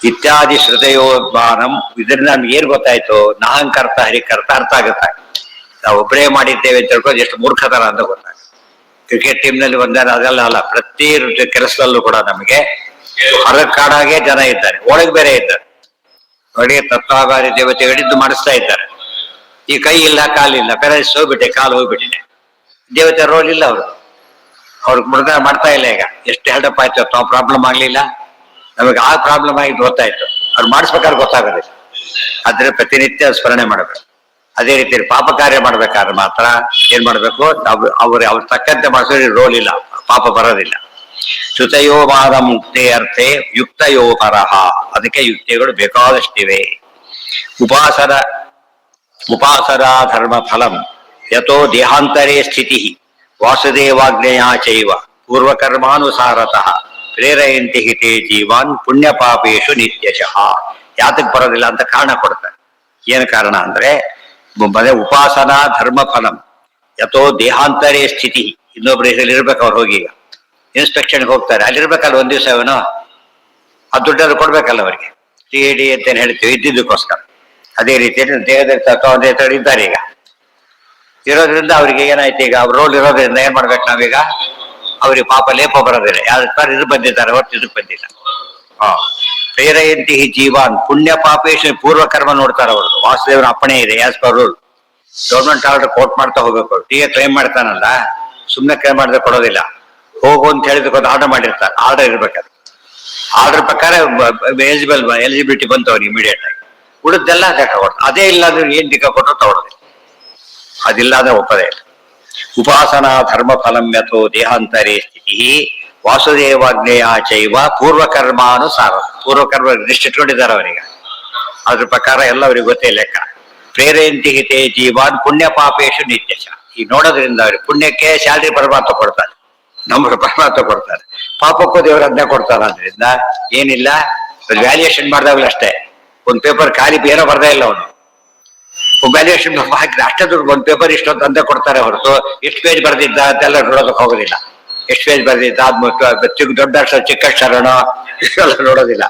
ಇತ್ಯಾದಿ ಶ್ರುತಯೋದ್ಮಾನಂ. ಇದರಿಂದ ನಮ್ಗೆ ಏನ್ ಗೊತ್ತಾಯ್ತು? ನಾಹಂಕರ್ತ ಹರಿಕರ್ತ ಅರ್ಥ ಆಗುತ್ತೆ. ನಾವು ಒಬ್ಬರೇ ಮಾಡಿದ್ದೇವೆ ಅಂತ ಹೇಳ್ಕೊಂಡು ಎಷ್ಟು ಮೂರ್ಖತನ ಅಂತ ಗೊತ್ತಾಗುತ್ತೆ. ಕ್ರಿಕೆಟ್ ಟೀಮ್ ನಲ್ಲಿ ಒಂದಾರ ಅದೆಲ್ಲ ಅಲ್ಲ, ಪ್ರತಿ ಕೆಲಸದಲ್ಲೂ ಕೂಡ ನಮಗೆ ಹೊರಗೆ ಕಾಡಾಗೆ ಜನ ಇದ್ದಾರೆ, ಒಳಗೆ ಬೇರೆ ಇದ್ದಾರೆ. ಒಳಗೆ ತತ್ವಾಧಾರಿ ದೇವತೆಗಳಿದ್ದು ಮಾಡಿಸ್ತಾ ಇದ್ದಾರೆ. ಈ ಕೈ ಇಲ್ಲ, ಕಾಲಿಲ್ಲ, ಪೆರಸ್ ಹೋಗ್ಬಿಟ್ಟೆ, ಕಾಲು ಹೋಗ್ಬಿಟ್ಟಿದೆ. ದೇವತೆ ರೋಲ್ ಇಲ್ಲ ಅವರು, ಅವ್ರಿಗೆ ಮೃಗ ಮಾಡ್ತಾ ಇಲ್ಲ. ಈಗ ಎಷ್ಟು ಹೆಲ್ಡಪ್ ಆಯ್ತು, ತಾವು ಪ್ರಾಬ್ಲಮ್ ಆಗ್ಲಿಲ್ಲ, ನಮಗೆ ಆ ಪ್ರಾಬ್ಲಮ್ ಆಗಿದ್ದು ಗೊತ್ತಾಯ್ತು. ಅವ್ರು ಮಾಡಿಸ್ಬೇಕಾದ್ರೆ ಗೊತ್ತಾಗೋದಿಲ್ಲ. ಆದ್ರೆ ಪ್ರತಿನಿತ್ಯ ಸ್ಮರಣೆ ಮಾಡಬೇಕು. ಅದೇ ರೀತಿ ಪಾಪ ಕಾರ್ಯ ಮಾಡ್ಬೇಕಾದ್ರೆ ಮಾತ್ರ ಏನ್ ಮಾಡ್ಬೇಕು? ಅವ್ರ ತಕ್ಕಂತೆ ಮಾಡಿಸೋ ರೋಲ್ ಇಲ್ಲ, ಪಾಪ ಬರೋದಿಲ್ಲ. ಶ್ರುತಯೋ ಮಾದ ಮುಕ್ತಿ ಅರ್ಥೆ ಯುಕ್ತಯೋ ಪರಹ. ಅದಕ್ಕೆ ಯುಕ್ತಿಗಳು ಬೇಕಾದಷ್ಟಿವೆ. ಉಪಾಸನಾ ಧರ್ಮ ಫಲಂ ಯಥೋ ದೇಹಾಂತರೇ ಸ್ಥಿತಿ ವಾಸುದೇವಾಗ್ನೇಯ ಚೈವ ಪೂರ್ವಕರ್ಮಾನುಸಾರತಃ ಪ್ರೇರಯಂತಿ ಹಿತೇ ಜೀವಾನ್ ಪುಣ್ಯ ಪಾಪೇಶು ನಿತ್ಯಶಃ. ಯಾತಕ್ಕೆ ಬರೋದಿಲ್ಲ ಅಂತ ಕಾರಣ ಕೊಡ್ತಾರೆ. ಏನು ಕಾರಣ ಅಂದ್ರೆ, ಉಪಾಸನಾ ಧರ್ಮ ಫಲಂ ಯಥೋ ದೇಹಾಂತರೇ ಸ್ಥಿತಿ. ಇನ್ನೊಬ್ರು ಇರ್ಬೇಕು, ಅವ್ರು ಹೋಗಿ ಈಗ ಇನ್ಸ್ಪೆಕ್ಷನ್ಗೆ ಹೋಗ್ತಾರೆ, ಅಲ್ಲಿರ್ಬೇಕಲ್ಲ ಒಂದ್ ದಿವಸ. ಅವನು ಆ ದುಡ್ಡನ್ನು ಕೊಡ್ಬೇಕಲ್ಲ ಅವರಿಗೆ, TD ಅಂತ ಹೇಳ್ತೀವಿ, ಇದ್ದಿದ್ದಕ್ಕೋಸ್ಕರ. ಅದೇ ರೀತಿಯಲ್ಲಿ ದೇಹದಲ್ಲಿ ತತ್ವ ಇದ್ದಾರೆ ಈಗ ಇರೋದ್ರಿಂದ ಅವ್ರಿಗೆ ಏನಾಯ್ತು? ಈಗ ಅವ್ರ ರೋಲ್ ಇರೋದ್ರಿಂದ ಏನ್ ಮಾಡ್ಬೇಕು ನಾವೀಗ? ಅವ್ರಿಗೆ ಪಾಪ ಲೇಪ ಬರೋದಿಲ್ಲ. ಯಾವ್ದು ಇದು ಬಂದಿದ್ದಾರೆ ಹೊರತು ಇದಕ್ಕೆ ಬಂದಿಲ್ಲ. ಪ್ರೇರಯಂತಿ ಜೀವಾನ್ ಪುಣ್ಯ ಪಾಪೇಶ ಪೂರ್ವ ಕರ್ಮ ನೋಡ್ತಾರೆ ಅವರು. ವಾಸುದೇವನ ಅಪ್ಪಣೆ ಇದೆ, as per rule. Government order court ಮಾಡ್ತಾ ಹೋಗ್ಬೇಕು. ಟೀಗೆ ಕ್ಲೈಮ್ ಮಾಡ್ತಾನಲ್ಲ, ಸುಮ್ಮನೆ ಕ್ಲೈಮ್ ಮಾಡಿದ್ರೆ ಕೊಡೋದಿಲ್ಲ. ಹೋಗು ಅಂತ ಹೇಳಿದ್ರೆ ಆರ್ಡರ್ ಮಾಡಿರ್ತಾರೆ, ಆರ್ಡರ್ ಇರ್ಬೇಕಾದ್ರೆ. ಆರ್ಡರ್ ಪ್ರಕಾರ ಎಲಿಜಿಬಿಲಿಟಿ ಬಂತು ಅವ್ರಿಗೆ ಇಮಿಡಿಯೇಟ್ ಆಗಿ. ಉಳಿದೆಲ್ಲ ಅದೇ ಇಲ್ಲ ಅಂದ್ರೆ ಏನ್ ಟಿಕ್ಕ ಕೊಟ್ಟರು ತಗೊಳ್ಳೋದಿಲ್ಲ. ಅದಿಲ್ಲ ಅಂದ್ರೆ ಒಪ್ಪದೇ ಇಲ್ಲ. ಉಪಾಸನಾ ಧರ್ಮ ಫಲಂ ಯಥೋ ದೇಹಾಂತರೇ ಸ್ಥಿತಿ ವಾಸುದೇವಾಗ್ನೇಯ ಚೈವ ಪೂರ್ವಕರ್ಮಾನುಸಾರ. ಪೂರ್ವಕರ್ಮ ಲಿಸ್ಟ್ ಇಟ್ಕೊಂಡಿದ್ದಾರೆ ಅವರಿಗೆ, ಅದ್ರ ಪ್ರಕಾರ ಎಲ್ಲ ಅವ್ರಿಗೆ ಗೊತ್ತೇ ಲೆಕ್ಕ. ಪ್ರೇರಯಂತಿ ಹಿತೇ ಜೀವಾನ್ ಪುಣ್ಯ ಪಾಪೇಶು ನಿತ್ಯಶ. ಈ ನೋಡೋದ್ರಿಂದ ಅವ್ರಿಗೆ ಪುಣ್ಯಕ್ಕೆ ಸ್ಯಾಲ್ರಿ ಪರಮಾತ್ಮ ಕೊಡ್ತಾರೆ, ನಮ್ಮ ಪರಮಾತ್ಮ ಕೊಡ್ತಾರೆ, ಪಾಪಕ್ಕೂ ದೇವರು ಅದನ್ನೇ ಕೊಡ್ತಾರೆ. ಆದ್ರಿಂದ ಏನಿಲ್ಲ, ವ್ಯಾಲ್ಯೂಯೇಷನ್ ಮಾಡಿದಾಗಲೂ ಅಷ್ಟೇ. ಒಂದು ಪೇಪರ್ ಖಾಲಿ ಏನೋ ಬರ್ದೇ ಇಲ್ಲ ಅವನು, ವ್ಯಾಲ್ಯೂಯೇಷನ್ ಹಾಕಿದ್ರೆ ಅಷ್ಟೇ ದುಡ್ಡು. ಒಂದು ಪೇಪರ್ ಇಷ್ಟೊಂದು ಅಂತ ಕೊಡ್ತಾರೆ ಹೊರತು ಎಷ್ಟು ಪೇಜ್ ಬರ್ದಿದ್ದ ಅಂತೆಲ್ಲ ನೋಡೋದಕ್ಕೆ ಹೋಗೋದಿಲ್ಲ. ಎಷ್ಟು ಪೇಜ್ ಬರ್ದಿದ್ದ, ದೊಡ್ಡ ಅಕ್ಷರ ಚಿಕ್ಕ ಅಕ್ಷರನೋ ಇವೆಲ್ಲ ನೋಡೋದಿಲ್ಲ.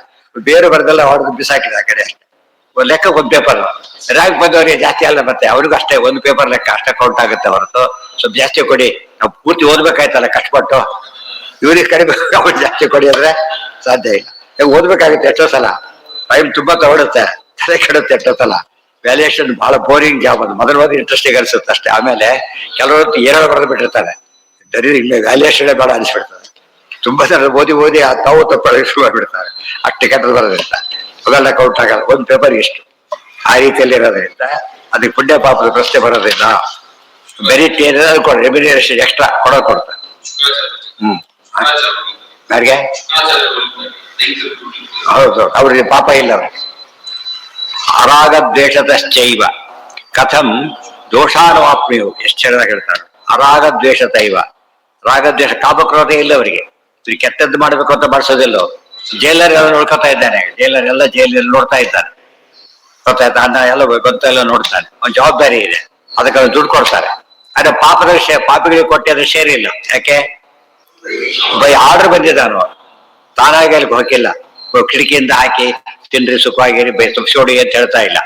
ಬೇರೆ ಬರ್ದೆಲ್ಲ ಹೊಡೆದು ಬಿಸಾಕಿದ ಆ ಕಡೆ ಅಷ್ಟೇ. ಒಂದು ಲೆಕ್ಕ ಒಂದು ಪೇಪರ್ ರ್ಯಾಂಕ್ ಬಂದವರಿಗೆ ಜಾಸ್ತಿ ಅಲ್ಲ, ಮತ್ತೆ ಅವ್ರಿಗೂ ಅಷ್ಟೇ ಒಂದು ಪೇಪರ್ ಲೆಕ್ಕ ಅಷ್ಟೇ ಕೌಂಟ್ ಆಗುತ್ತೆ ಹೊರತು ಸ್ವಲ್ಪ ಜಾಸ್ತಿ ಕೊಡಿ, ನಾವು ಪೂರ್ತಿ ಓದ್ಬೇಕಾಯ್ತಲ್ಲ ಕಷ್ಟಪಟ್ಟು, ಇವ್ರಿಗೆ ಕಡಿಮೆ ಅವ್ರು ಜಾಸ್ತಿ ಕೊಡಿ ಅಂದ್ರೆ ಸಾಧ್ಯ ಇಲ್ಲ. ಓದ್ಬೇಕಾಗುತ್ತೆ ಎಷ್ಟೋ ಸಲ, ಟೈಮ್ ತುಂಬಾ ತಗೊಳುತ್ತೆ, ತಲೆ ಕೆಡುತ್ತೆ ಎಷ್ಟೋ ಸಲ. ವ್ಯಾಲ್ಯೂಯೇಷನ್ ಬಹಳ ಬೋರಿಂಗ್ ಜಾಬ್ ಅದು. ಮೊದಲು ಓದಿ ಇಂಟ್ರೆಸ್ಟಿಂಗ್ ಅನ್ಸುತ್ತೆ ಅಷ್ಟೇ, ಆಮೇಲೆ ಕೆಲವರು ಏನೋ ಬರೆದು ಬಿಟ್ಟಿರ್ತಾರೆ, ವ್ಯಾಲ್ಯೂಯೇಷನ್ ಬೇಡ ಅನಿಸ್ಬಿಡ್ತಾರೆ. ತುಂಬಾ ಜನ ಓದಿ ತಾವು ತಪ್ಪು ಶುರು ಮಾಡಿಬಿಡ್ತಾರೆ, ಅಷ್ಟು ಕೆಟ್ಟದ್ದು ಬರೋದ್ರಿಂದ ಅವೆಲ್ಲ ಕೌಂಟ್ ಆಗಲ್ಲ. ಒಂದು ಪೇಪರ್ ಇಷ್ಟು ಆ ರೀತಿಯಲ್ಲಿ ಇರೋದ್ರಿಂದ ಅದಕ್ಕೆ ಪುಣ್ಯ ಪಾಪದ ಪ್ರಶ್ನೆ ಬರೋದಿಲ್ಲ. ಮೆರಿಟ್ ಏನಿದೆ ಕೊಡ್ರಿ, ರೆಮ್ಯುನರೇಷನ್ ಎಕ್ಸ್ಟ್ರಾ ಕೊಡ್ತಾರೆ. ಯಾರಿಗೆ? ಹೌದು, ಅವ್ರಿಗೆ ಪಾಪ ಇಲ್ಲ. ಅವ್ರಿಗೆ ಅರಾಗ ದ್ವೇಷತಶ್ಚೈವ ಕಥಂ ದೋಷಾನುವಾಪ್ನಿಯು. ಎಷ್ಟು ಚೆನ್ನಾಗಿ ಹೇಳ್ತಾರೆ. ಅರಾಗ ದ್ವೇಷತೈವ, ರಾಗದ್ವೇಷ ಕಾಮಕ್ರೋಧ ಇಲ್ಲ ಅವರಿಗೆ. ಇವ್ರಿಗೆ ಕೆಟ್ಟದ್ದು ಮಾಡ್ಬೇಕು ಅಂತ ಮಾಡಿಸೋದಿಲ್ಲ. ಜೈಲರ್ ಎಲ್ಲ ನೋಡ್ಕೊತಾ ಇದ್ದಾನೆ, ಜೈಲರ್ ಎಲ್ಲ ಜೈಲಲ್ಲಿ ನೋಡ್ತಾ ಇದ್ದಾನೆ, ಗೊತ್ತಾಯ್ತಾ? ಅನ್ನ ಎಲ್ಲ ಗೊತ್ತೆಲ್ಲ ನೋಡ್ತಾನೆ. ಒಂದು ಜವಾಬ್ದಾರಿ ಇದೆ, ಅದಕ್ಕೆ ಅವ್ರು ದುಡ್ಡು ಕೊಡ್ತಾರೆ. ಆದ್ರೆ ಪಾಪದ ಪಾಪಿಗಳಿಗೆ ಕೊಟ್ಟೆ ಅದ್ರ ಶೇರ್ ಇಲ್ಲ. ಯಾಕೆ? ಬೈ ಆರ್ಡರ್ ಬಂದಿದ್ದಾನು, ತಾನಾಗಿ ಅಲ್ಲಿ ಹೋಗಿಲ್ಲ. ಕಿಟಕಿಯಿಂದ ಹಾಕಿ ತಿನ್ರಿ ಸುಖವಾಗಿರಿ ಸುಖೋಡಿ ಅಂತ ಹೇಳ್ತಾ ಇಲ್ಲ.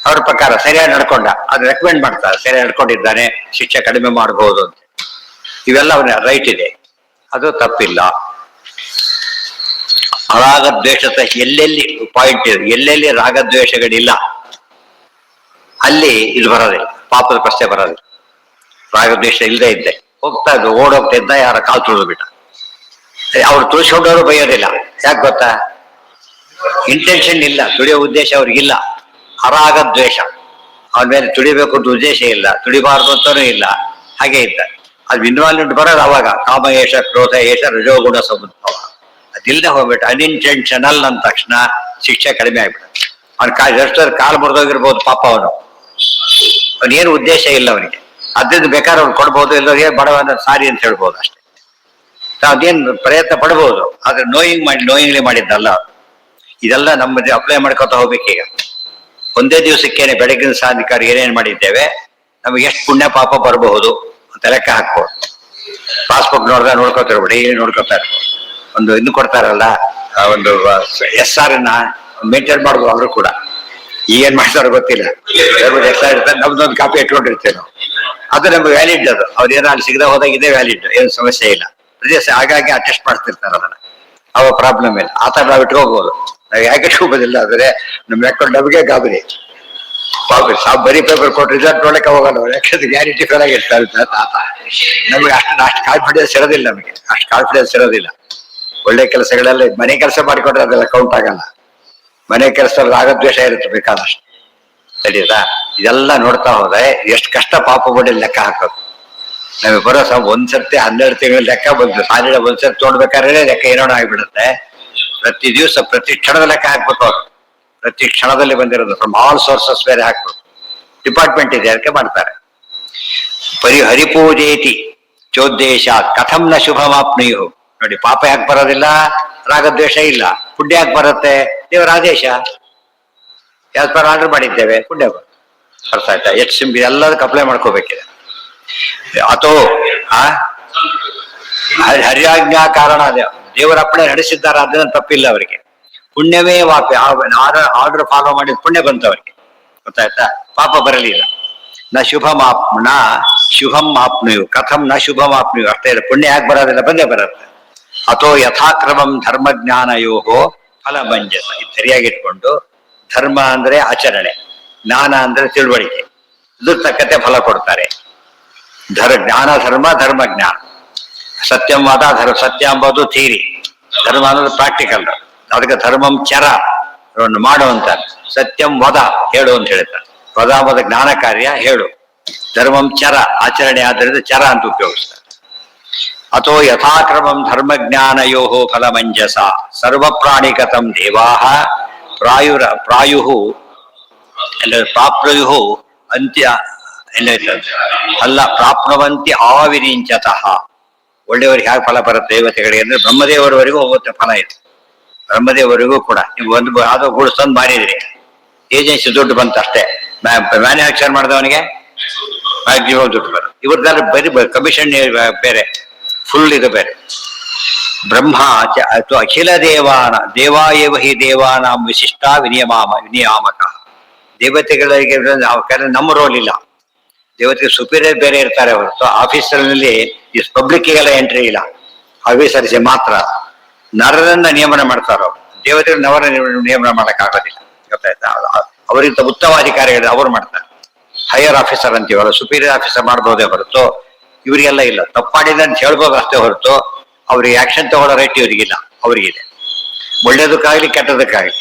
ಅವ್ರ ಪ್ರಕಾರ ಸರಿಯಾಗಿ ನಡ್ಕೊಂಡ, ಅದು ರೆಕಮೆಂಡ್ ಮಾಡ್ತಾರೆ, ಸರಿಯಾಗಿ ನಡ್ಕೊಂಡಿದ್ದಾನೆ, ಶಿಕ್ಷೆ ಕಡಿಮೆ ಮಾಡಬಹುದು ಅಂತ. ಇವೆಲ್ಲ ಅವನ ರೈಟ್ ಇದೆ, ಅದು ತಪ್ಪಿಲ್ಲ. ರಾಗದ್ವೇಷದ ಎಲ್ಲೆಲ್ಲಿ ಪಾಯಿಂಟ್ ಇದೆ, ಎಲ್ಲೆಲ್ಲಿ ರಾಗದ್ವೇಷಗಳಿಲ್ಲ ಅಲ್ಲಿ ಇದು ಬರೋದಿಲ್ಲ, ಪಾಪದ ಪ್ರಶ್ನೆ ಬರೋದಿಲ್ಲ. ರಾಗದ್ವೇಷ ಇಲ್ಲದೆ ಇದ್ದೆ ಹೋಗ್ತಾ ಇದ್ದು, ಓಡೋಗ್ತಾ ಇದ್ದ, ಯಾರ ಕಾಲು ತುಳಿದು ಬಿಟ್ಟ, ಅವ್ರು ತುಳಿಸ್ಕೊಂಡವರು ಬೈಯೋದಿಲ್ಲ. ಯಾಕೆ ಗೊತ್ತಾ? ಇಂಟೆನ್ಷನ್ ಇಲ್ಲ, ತುಳಿಯೋ ಉದ್ದೇಶ ಅವ್ರಿಗಿಲ್ಲ. ಅರಾಗದ್ವೇಷ, ಅವನ ಮೇಲೆ ತುಳಿಬೇಕು ಅಂತ ಉದ್ದೇಶ ಇಲ್ಲ, ತುಳಿಬಾರ್ದು ಅಂತಾನೂ ಇಲ್ಲ, ಹಾಗೆ ಇದ್ದ. ಅದು ಇನ್ವಾಲ್ವ್ಮೆಂಟ್ ಬರೋದು ಅವಾಗ ಕಾಮ ಏಷ ಕ್ರೋಧ ಏಷ ರಜೋಗುಣ ಸಮುದ್ಭವ. ಅದಿಲ್ಲದೆ ಹೋಗ್ಬಿಟ್ಟು ಅನ್ಇಂಟೆನ್ಷನಲ್ ಅಂದ ತಕ್ಷಣ ಶಿಕ್ಷೆ ಕಡಿಮೆ ಆಗ್ಬಿಡುತ್ತೆ. ಅವ್ನ ಎಷ್ಟೊಂದು ಕಾಲು ಮುರಿದೋಗಿರ್ಬೋದು ಪಾಪ, ಅವನೇನು ಉದ್ದೇಶ ಇಲ್ಲ ಅವನಿಗೆ. ಅದ್ರಿಂದ ಬೇಕಾದ್ರೆ ಅವ್ನು ಕೊಡ್ಬೋದು, ಎಲ್ಲರಿಗೆ ಬಡವ ಸಾರಿ ಅಂತ ಹೇಳ್ಬೋದು ಅಷ್ಟೇ. ಅದೇನು ಪ್ರಯತ್ನ ಪಡ್ಬೋದು, ಆದ್ರೆ ನೋಯಿಂಗ್ಲಿ ಮಾಡಿದ್ದಲ್ಲ. ಇದೆಲ್ಲ ನಮ್ಮದು ಅಪ್ಲೈ ಮಾಡ್ಕೊತಾ ಹೋಗ್ಬೇಕೀಗ. ಒಂದೇ ದಿವಸಕ್ಕೇನೆ ಬೆಳಗಿನ ಸಾಧಿಕಾರ ಏನೇನು ಮಾಡಿದ್ದೇವೆ, ನಮಗೆ ಎಷ್ಟು ಪುಣ್ಯ ಪಾಪ ಬರಬಹುದು ಅಂತ ಲೆಕ್ಕ ಹಾಕ್ಬೋದು. ಪಾಸ್ಬುಕ್ ನೋಡ್ಕೋತಿರ್ಬೋದು, ಡೈಲಿ ನೋಡ್ಕೋತಾ ಇರ್ಬೋದು. ಒಂದು ಇನ್ನು ಕೊಡ್ತಾರಲ್ಲ, ಒಂದು SR ಮೇಂಟೈನ್ ಮಾಡ್ಬೋದು ಅವರು ಕೂಡ. ಏನ್ ಮಾಡ್ತಾರೋ ಗೊತ್ತಿಲ್ಲ, SR ಇರ್ತಾರೆ, ನಮ್ದೊಂದು ಕಾಪಿ ಇಟ್ಕೊಂಡಿರ್ತೇವೆ ನಾವು. ಅದು ನಮ್ಗೆ ವ್ಯಾಲಿಡ್, ಅದು ಅವ್ರೇನೋ ಅಲ್ಲಿ ಸಿಗದೆ ಹೋದಾಗ ಇದೆ ವ್ಯಾಲಿಡ್, ಏನು ಸಮಸ್ಯೆ ಇಲ್ಲ. ಹಾಗಾಗಿ ಅಟೆಸ್ಟ್ ಮಾಡ್ತಿರ್ತಾರೆ ಅದನ್ನ, ಅವ ಪ್ರಾಬ್ಲಮ್ ಇಲ್ಲ. ಆ ತರ ನಾವು ಇಟ್ಕೋಬಹುದು. ನಾವು ಯಾಕೆ ಇಟ್ಕೋಬೋದಿಲ್ಲ ಅಂದ್ರೆ ನಮ್ ಲೆಕ್ಕ ನಮಗೆ ಗಾಬರಿ. ಬರೀ ಪೇಪರ್ ಕೊಟ್ಟು ರಿಸಲ್ಟ್ ನೋಡಕ್ಕೆ ಹೋಗಲ್ಲ, ಯಾಕಂದ್ರೆ ಗ್ಯಾರಂಟಿ ಫೇಲ್ ಆಗಿರ್ತಾರೆ ತಾತ. ನಮ್ಗೆ ಅಷ್ಟು ಕಾನ್ಫಿಡೆನ್ಸ್ ಇರೋದಿಲ್ಲ, ನಮಗೆ ಅಷ್ಟು ಕಾನ್ಫಿಡೆನ್ಸ್ ಇರೋದಿಲ್ಲ. ಒಳ್ಳೆ ಕೆಲಸಗಳೆಲ್ಲ ಮನೆ ಕೆಲಸ ಮಾಡಿಕೊಂಡ್ರೆ ಅದೆಲ್ಲ ಕೌಂಟ್ ಆಗಲ್ಲ. ಮನೆ ಕೆಲಸದಲ್ಲಿ ರಾಗದ್ವೇಷ ಇರುತ್ತೆ ಬೇಕಾದಷ್ಟು, ಸರಿಯದಾ? ಇದೆಲ್ಲ ನೋಡ್ತಾ ಹೋದ್ರೆ ಎಷ್ಟು ಕಷ್ಟ ಪಾಪ ಬಡ್ಡಿ ಲೆಕ್ಕ ಹಾಕೋದು. ನಮಗೆ ಬರೋ ಒಂದ್ಸರ್ತಿ 12 ತಿಂಗಳ ಲೆಕ್ಕ ಬಂದು ಸಾಲಿನ ಒಂದ್ಸರ್ತಿ ನೋಡ್ಬೇಕಾದ್ರೆ ಲೆಕ್ಕ ಏನೋ ಆಗಿಬಿಡುತ್ತೆ. ಪ್ರತಿ ದಿವಸ ಪ್ರತಿ ಕ್ಷಣದ ಲೆಕ್ಕ ಹಾಕ್ಬೇಕು ಅವ್ರು, ಪ್ರತಿ ಕ್ಷಣದಲ್ಲಿ ಬಂದಿರೋದು ಫ್ರಮ್ ಆಲ್ ಸೋರ್ಸಸ್ ಬೇರೆ ಹಾಕ್ಬೇಕು. ಡಿಪಾರ್ಟ್ಮೆಂಟ್ ಇದೆ, ಅದಕ್ಕೆ ಮಾಡ್ತಾರೆ. ಹರಿಪೂಜೇತಿ ಚೋದ್ದೇಶ ಕಥಂ ನ ಶುಭಮಾಪ್ನಿಯು. ನೋಡಿ, ಪಾಪ ಯಾಕೆ ಬರೋದಿಲ್ಲ? ರಾಗದ್ವೇಷ ಇಲ್ಲ. ಪುಣ್ಯ ಯಾಕೆ ಬರುತ್ತೆ? ದೇವರ ಆದೇಶ. ಯಾವ್ದು ಪರ ಆರ್ಡರ್ ಮಾಡಿದ್ದೇವೆ, ಪುಣ್ಯ ಬರುತ್ತೆ. ಅರ್ಥ ಆಯ್ತಾ? ಎಲ್ಲದಕ್ಕೆ ಅಪ್ಲೈ ಮಾಡ್ಕೋಬೇಕಿದೆ. ಅಥೋ ಹರಿಯಾಜ್ಞಾ ಕಾರಣ ದೇವರ ಅಪ್ಪಣೆ ನಡೆಸಿದ್ದಾರೆ, ಅದನ್ನ ತಪ್ಪಿಲ್ಲ ಅವರಿಗೆ. ಪುಣ್ಯವೇ ವಾಪಿ, ಆರ್ಡರ್ ಫಾಲೋ ಮಾಡಿದ ಪುಣ್ಯ ಬಂತು ಅವರಿಗೆ, ಗೊತ್ತಾಯ್ತಾ? ಪಾಪ ಬರಲಿಲ್ಲ. ನ ಶುಭಂ ಆಪ್ನುಯು ಕಥಂ ನ ಶುಭಂ ಆಪ್ನುಯು. ಅಷ್ಟೇ ಇಲ್ಲ, ಪುಣ್ಯ ಯಾಕೆ ಬರೋದಿಲ್ಲ? ಬಂದೇ ಬರುತ್ತೆ. ಅಥೋ ಯಥಾಕ್ರಮಂ ಧರ್ಮಜ್ಞಾನಯೋ ಫಲ ಮಂಜಸ ಇದು ಸರಿಯಾಗಿಟ್ಕೊಂಡು ಧರ್ಮ ಅಂದ್ರೆ ಆಚರಣೆ, ಜ್ಞಾನ ಅಂದ್ರೆ ತಿಳುವಳಿಕೆ, ಇದ್ರ ತಕ್ಕಂತೆ ಫಲ ಕೊಡ್ತಾರೆ. ಜ್ಞಾನ ಧರ್ಮ, ಧರ್ಮ ಜ್ಞಾನ. ಸತ್ಯಂವಾದ ಧರ್ಮ, ಸತ್ಯ ಎಂಬುದು ಥಿಯರಿ, ಧರ್ಮ ಅನ್ನೋದು ಪ್ರಾಕ್ಟಿಕಲ್. ಅದಕ್ಕೆ ಧರ್ಮಂ ಚರ ಮಾಡುವಂತ, ಸತ್ಯಂ ವದ ಹೇಳು ಅಂತ ಹೇಳ್ತಾರೆ. ವದ ಎಂಬುದು ಜ್ಞಾನ ಕಾರ್ಯ, ಹೇಳು. ಧರ್ಮಂ ಚರ ಆಚರಣೆ ಆದ್ದರಿಂದ ಚರ ಅಂತ ಉಪಯೋಗಿಸ್ತಾರೆ. ಅಥೋ ಯಥಾಕ್ರಮಂ ಧರ್ಮಜ್ಞಾನಯೋ ಫಲಮಂಜಸ ಸರ್ವ ಪ್ರಾಣಿಗತಂ ದೇವಾಹ ಪ್ರಾಯು ಪ್ರಾಪ್ನುಯು ಅಂತ್ಯ ಅಲ್ಲ ಪ್ರಾಪ್ನುವಂತಿ ಆವಿರಿಂಚತಃ. ಒಳ್ಳೆಯವರಿಗೆ ಹೇಗೆ ಫಲ ಬರುತ್ತೆ ದೇವತೆಗಳಿಗೆ ಅಂದ್ರೆ ಬ್ರಹ್ಮದೇವರವರೆಗೂ ಹೋಗುತ್ತೆ ಫಲ ಇದೆ. ಬ್ರಹ್ಮದೇವರಿಗೂ ಕೂಡ ನೀವು ಒಂದು ಯಾವುದೋ ಗೂಡ್ಸ್ ತಂದು ಮಾರಿದ್ರಿ, ಏಜೆನ್ಸಿ ದುಡ್ಡು ಬಂತು ಅಷ್ಟೇ. ಮ್ಯಾನುಫ್ಯಾಕ್ಚರ್ ಮಾಡಿದವನಿಗೆ ಮ್ಯಾಕ್ಸಿಮಮ್ ದುಡ್ಡು ಬರುತ್ತೆ. ಇವ್ರದ್ದು ಬರೀ ಕಮಿಷನ್ ಬೇರೆ, ಫುಲ್ ಇದು ಬೇರೆ. ಬ್ರಹ್ಮ ಅಖಿಲ ದೇವಾಯವ ಹಿ ದೇವಾನಾಂ ವಿಶಿಷ್ಟ ವಿನಿಯಾಮಕ. ದೇವತೆಗಳಿಗೆ ನಮ್ಮ ರೋಲ್ ಇಲ್ಲ. ದೇವತೆಗೆ ಸುಪೀರಿಯರ್ ಬೇರೆ ಇರ್ತಾರೆ ಹೊರತು ಆಫೀಸರ್ನಲ್ಲಿ ಪಬ್ಲಿಕ್ಗೆಲ್ಲ ಎಂಟ್ರಿ ಇಲ್ಲ, ಆಫೀಸರ್ಸ್ ಮಾತ್ರ. ನರರನ್ನ ನಿಯಮನ ಮಾಡ್ತಾರೋ, ದೇವತೆಗಳು ನವರ ನಿಯಮನ ಮಾಡಕ್ ಆಗೋದಿಲ್ಲ. ಗೊತ್ತಾಯ್ತಾ? ಅವರಿಂದ ಉತ್ತಮ ಅಧಿಕಾರಿಗಳು ಅವ್ರು ಮಾಡ್ತಾರೆ. ಹೈಯರ್ ಆಫೀಸರ್ ಅಂತೀವಲ್ಲ, ಸುಪೀರಿಯರ್ ಆಫೀಸರ್ ಮಾಡ್ಬೋದೇ ಹೊರತು ಇವರಿಗೆಲ್ಲ ಇಲ್ಲ. ತಪ್ಪಾಡಿದ ಅಂತ ಹೇಳ್ಬೋದು ಅಷ್ಟೇ ಹೊರತು ಅವ್ರಿಗೆ ಆಕ್ಷನ್ ತಗೊಳ್ಳೋ ರೈಟ್ ಇವರಿಗಿಲ್ಲ, ಅವರಿಗಿದೆ. ಒಳ್ಳೇದಕ್ಕಾಗ್ಲಿ ಕೆಟ್ಟದಕ್ಕಾಗ್ಲಿ.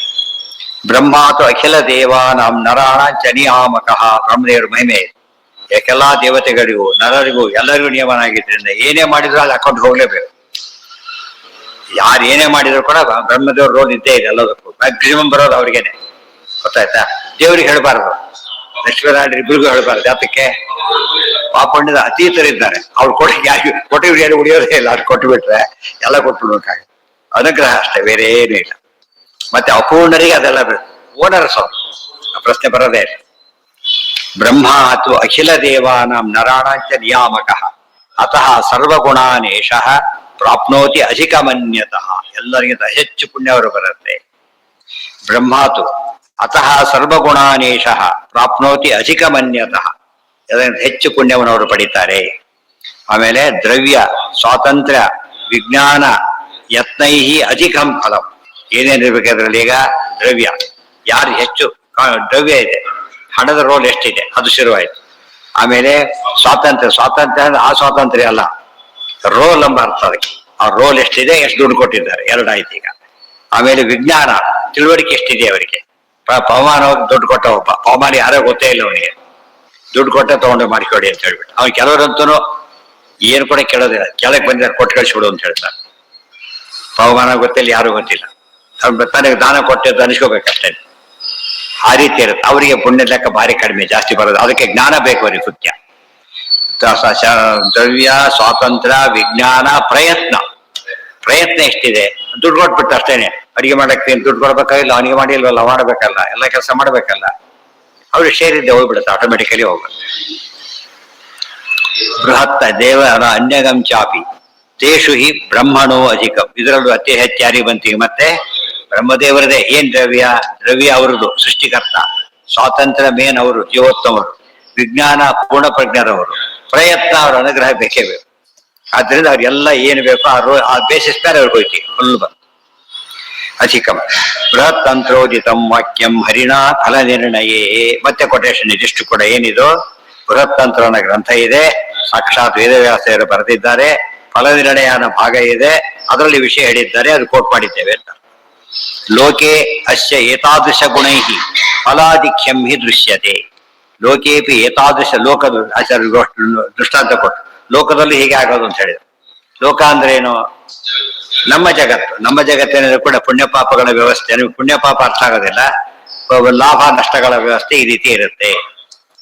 ಬ್ರಹ್ಮಾತು ಅಖಿಲ ದೇವಾನಾಂ ನರಾಣ ಚನಿಯಾಮಕಃ. ಬ್ರಹ್ಮದೇವರ ಮಹಿಮೆ ಯಾಕೆಲ್ಲಾ ದೇವತೆಗಳಿಗೂ ನರರಿಗೂ ಎಲ್ಲರಿಗೂ ನಿಯಮನ ಆಗಿದ್ರಿಂದ ಏನೇ ಮಾಡಿದ್ರು ಅಲ್ಲಿ ಅಕೌಂಟ್ ಹೋಗ್ಲೇಬೇಕು. ಯಾರು ಏನೇ ಮಾಡಿದ್ರು ಕೂಡ ಬ್ರಹ್ಮದೇವ್ರ ರೋಲ್ ಇದ್ದೇ ಇದೆ ಎಲ್ಲದಕ್ಕೂ. ಮ್ಯಾಕ್ಸಿಮಮ್ ಬರೋದು ಅವ್ರಿಗೇನೆ. ಗೊತ್ತಾಯ್ತಾ? ದೇವ್ರಿಗೆ ಹೇಳ್ಬಾರ್ದು, ಲಕ್ಷ್ಮೀನಾರಾಯಣ ಇಬ್ರಿಗೂ ಹೇಳ್ಬಾರ್ದು. ಅದಕ್ಕೆ ಪಾಪಣ್ಯದ ಅತೀತರಿದ್ದಾರೆ, ಅವ್ರು ಕೊಟ್ಟಿವ್ರು ಯಾರು ಉಳಿಯೋದೇ ಇಲ್ಲ. ಅವ್ರು ಕೊಟ್ಟು ಬಿಟ್ರೆ ಎಲ್ಲ ಕೊಟ್ಬಿಡ್ಬೇಕಾಗ ಅನುಗ್ರಹ ಅಷ್ಟೇ, ಬೇರೆ ಏನೂ ಇಲ್ಲ. ಮತ್ತೆ ಅಪೂರ್ಣರಿಗೆ ಅದೆಲ್ಲ ಓನರ್ಸ್ ಅವರು, ಆ ಪ್ರಶ್ನೆ ಬರೋದೇ ಇಲ್ಲ. ಬ್ರಹ್ಮ ಅಥವಾ ಅಖಿಲ ದೇವಾನಾಂ ನರಾಣಾಂಚ ನಿಯಾಮಕಃ ಅತಃ ಸರ್ವಗುಣಾನೇಶಃ ಪ್ರಾಪ್ನೋತಿ ಅಧಿಕಮನ್ಯತಃ. ಎಲ್ಲರಿಗಿಂತ ಹೆಚ್ಚು ಪುಣ್ಯವರು ಬರುತ್ತೆ. ಬ್ರಹ್ಮಾತು ಅತಃ ಸರ್ವಗುಣಾನೇಶಃ ಪ್ರಾಪ್ನೋತಿ ಅಧಿಕಮನ್ಯತಃ. ಅದರಿಂದ ಹೆಚ್ಚು ಪುಣ್ಯವನವರು ಪಡಿತಾರೆ. ಆಮೇಲೆ ದ್ರವ್ಯ ಸ್ವಾತಂತ್ರ್ಯ ವಿಜ್ಞಾನ ಯತ್ನೈಹಿ ಅಧಿಕಂ ಫಲಂ. ಏನೇನಿರ್ಬೇಕು ಅದರಲ್ಲಿ? ಈಗ ದ್ರವ್ಯ, ಯಾರು ಹೆಚ್ಚು ದ್ರವ್ಯ ಇದೆ, ಹಣದ ರೋಲ್ ಎಷ್ಟಿದೆ ಅದು ಶುರುವಾಯ್ತು. ಆಮೇಲೆ ಸ್ವಾತಂತ್ರ್ಯ ಅಂದ್ರೆ ಆ ಸ್ವಾತಂತ್ರ್ಯ ಅಲ್ಲ, ರೋಲ್ ಎಂಬ ಅರ್ಥ ಅದಕ್ಕೆ. ಆ ರೋಲ್ ಎಷ್ಟಿದೆ, ಎಷ್ಟು ದುಡ್ಡು ಕೊಟ್ಟಿದ್ದಾರೆ, ಎರಡಾಯ್ತು ಈಗ. ಆಮೇಲೆ ವಿಜ್ಞಾನ, ತಿಳುವಳಿಕೆ ಎಷ್ಟಿದೆ ಅವರಿಗೆ. ಪವಮಾನವಾಗಿ ದುಡ್ಡು ಕೊಟ್ಟ ಒಬ್ಬ, ಪವಮಾನ ಯಾರೋ ಗೊತ್ತೇ ಇಲ್ಲ ಅವನಿಗೆ, ದುಡ್ಡು ಕೊಟ್ಟೆ ತಗೊಂಡು ಮಾಡಿಕೊಡಿ ಅಂತ ಹೇಳ್ಬಿಟ್ಟು. ಅವ್ನು ಕೆಲವರಂತೂ ಏನು ಕೂಡ ಕೇಳೋದಿಲ್ಲ, ಕೆಳಗೆ ಬಂದಿದ್ದಾರೆ ಕೊಟ್ಟು ಕಳಿಸ್ಬಿಡು ಅಂತ ಹೇಳ್ತಾರೆ. ಪವಮಾನ ಗೊತ್ತಿಲ್ಲ, ಯಾರು ಗೊತ್ತಿಲ್ಲ, ತನಗೆ ದಾನ ಕೊಟ್ಟದ್ದು ಅನಿಸ್ಕೋಬೇಕಷ್ಟೇ. ಆ ರೀತಿ ಇರುತ್ತೆ. ಅವರಿಗೆ ಪುಣ್ಯ ಲೆಕ್ಕ ಭಾರಿ ಕಡಿಮೆ, ಜಾಸ್ತಿ ಬರೋದು. ಅದಕ್ಕೆ ಜ್ಞಾನ ಬೇಕು ಅವರಿಗೆ ಮುಖ್ಯ. ದ್ರವ್ಯ ಸ್ವಾತಂತ್ರ್ಯ ವಿಜ್ಞಾನ ಪ್ರಯತ್ನ ಎಷ್ಟಿದೆ, ದುಡ್ಡು ಕೊಟ್ಬಿಟ್ಟು ಅಷ್ಟೇನೆ. ಅಡಿಗೆ ಮಾಡಕ್ಕೆ ದುಡ್ಡು ಕೊಡ್ಬೇಕಾಗಿಲ್ಲ, ಅವನಿಗೆ ಮಾಡಿಲ್ವಲ್ಲ, ಮಾಡಬೇಕಲ್ಲ, ಎಲ್ಲ ಕೆಲಸ ಮಾಡ್ಬೇಕಲ್ಲ. ಅವ್ರಿಗೆ ಸೇರಿದ್ದೆ ಹೋಗ್ಬಿಡುತ್ತೆ, ಆಟೋಮೆಟಿಕಲಿ ಹೋಗ್ಬಿಡುತ್ತೆ. ಬೃಹತ್ತ ದೇವ ಅನ್ಯಗಂ ಚಾಪಿ ತೇಷು ಹಿ ಬ್ರಹ್ಮಣೋ ಅಧಿಕಂ. ಇದರಲ್ಲೂ ಅತಿ ಹೆಚ್ಚು ಯಾರಿಗೆ ಬಂತೀವಿ ಮತ್ತೆ ಬ್ರಹ್ಮದೇವರದೇ. ಏನ್ ದ್ರವ್ಯ ಅವರದು ಸೃಷ್ಟಿಕರ್ತ, ಸ್ವಾತಂತ್ರ್ಯ ಮೇನ್ ಅವರು ಜೀವೋತ್ತಮರು, ವಿಜ್ಞಾನ ಪೂರ್ಣ ಪ್ರಜ್ಞರವರು, ಪ್ರಯತ್ನ ಅವರ ಅನುಗ್ರಹ ಬೇಕೇ ಬೇಕು. ಆದ್ರಿಂದ ಅವ್ರಿಗೆಲ್ಲ ಏನು ಬೇಕೋ ಆ ಬೇಸಿಸ್ ಮೇಲೆ ಅವ್ರಿಗೆ ಹೋಯ್ತಿ ಫುಲ್ ಬಂದು ಅಧಿಕಂ. ಬೃಹತ್ ತಂತ್ರೋದಿತಂ ವಾಕ್ಯಂ ಹರಿಣಾ ಫಲ ನಿರ್ಣಯೇ. ಮತ್ತೆ ಕೊಟೇಶನ್ ಇದಿಷ್ಟು ಕೂಡ ಏನಿದು ಬೃಹತ್ ತಂತ್ರ ಅನ್ನೋ ಗ್ರಂಥ ಇದೆ, ಸಾಕ್ಷಾತ್ ವೇದವ್ಯಾಸರು ಬರೆದಿದ್ದಾರೆ. ಫಲ ನಿರ್ಣಯ ಅನ್ನೋ ಭಾಗ ಇದೆ, ಅದರಲ್ಲಿ ವಿಷಯ ಹೇಳಿದ್ದಾರೆ, ಅದು ಕೋಟ್ ಮಾಡಿದ್ದೇವೆ ಅಂತ. ಲೋಕೆ ಅಸ್ಯ ಏತಾದೃಶ ಗುಣೈಹಿ ಫಲಾಧಿಕ್ಯಂ ಹಿ ದೃಶ್ಯತೆ. ಲೋಕೇಪಿ ಏತಾದೃಶ ಲೋಕದ ಆಚಾರ್ಯ ದೃಷ್ಟಾಂತ ಕೊಟ್ಟು ಲೋಕದಲ್ಲಿ ಹೀಗೆ ಆಗೋದು ಅಂತ ಹೇಳಿದ್ರು. ಲೋಕ ಅಂದ್ರೆ ಏನು? ನಮ್ಮ ಜಗತ್ತಿನಲ್ಲಿ ಕೂಡ ಪುಣ್ಯ ಪಾಪಗಳ ವ್ಯವಸ್ಥೆ. ಪುಣ್ಯ ಪಾಪ ಅರ್ಥ ಆಗೋದಿಲ್ಲ, ಲಾಭ ನಷ್ಟಗಳ ವ್ಯವಸ್ಥೆ ಈ ರೀತಿ ಇರುತ್ತೆ.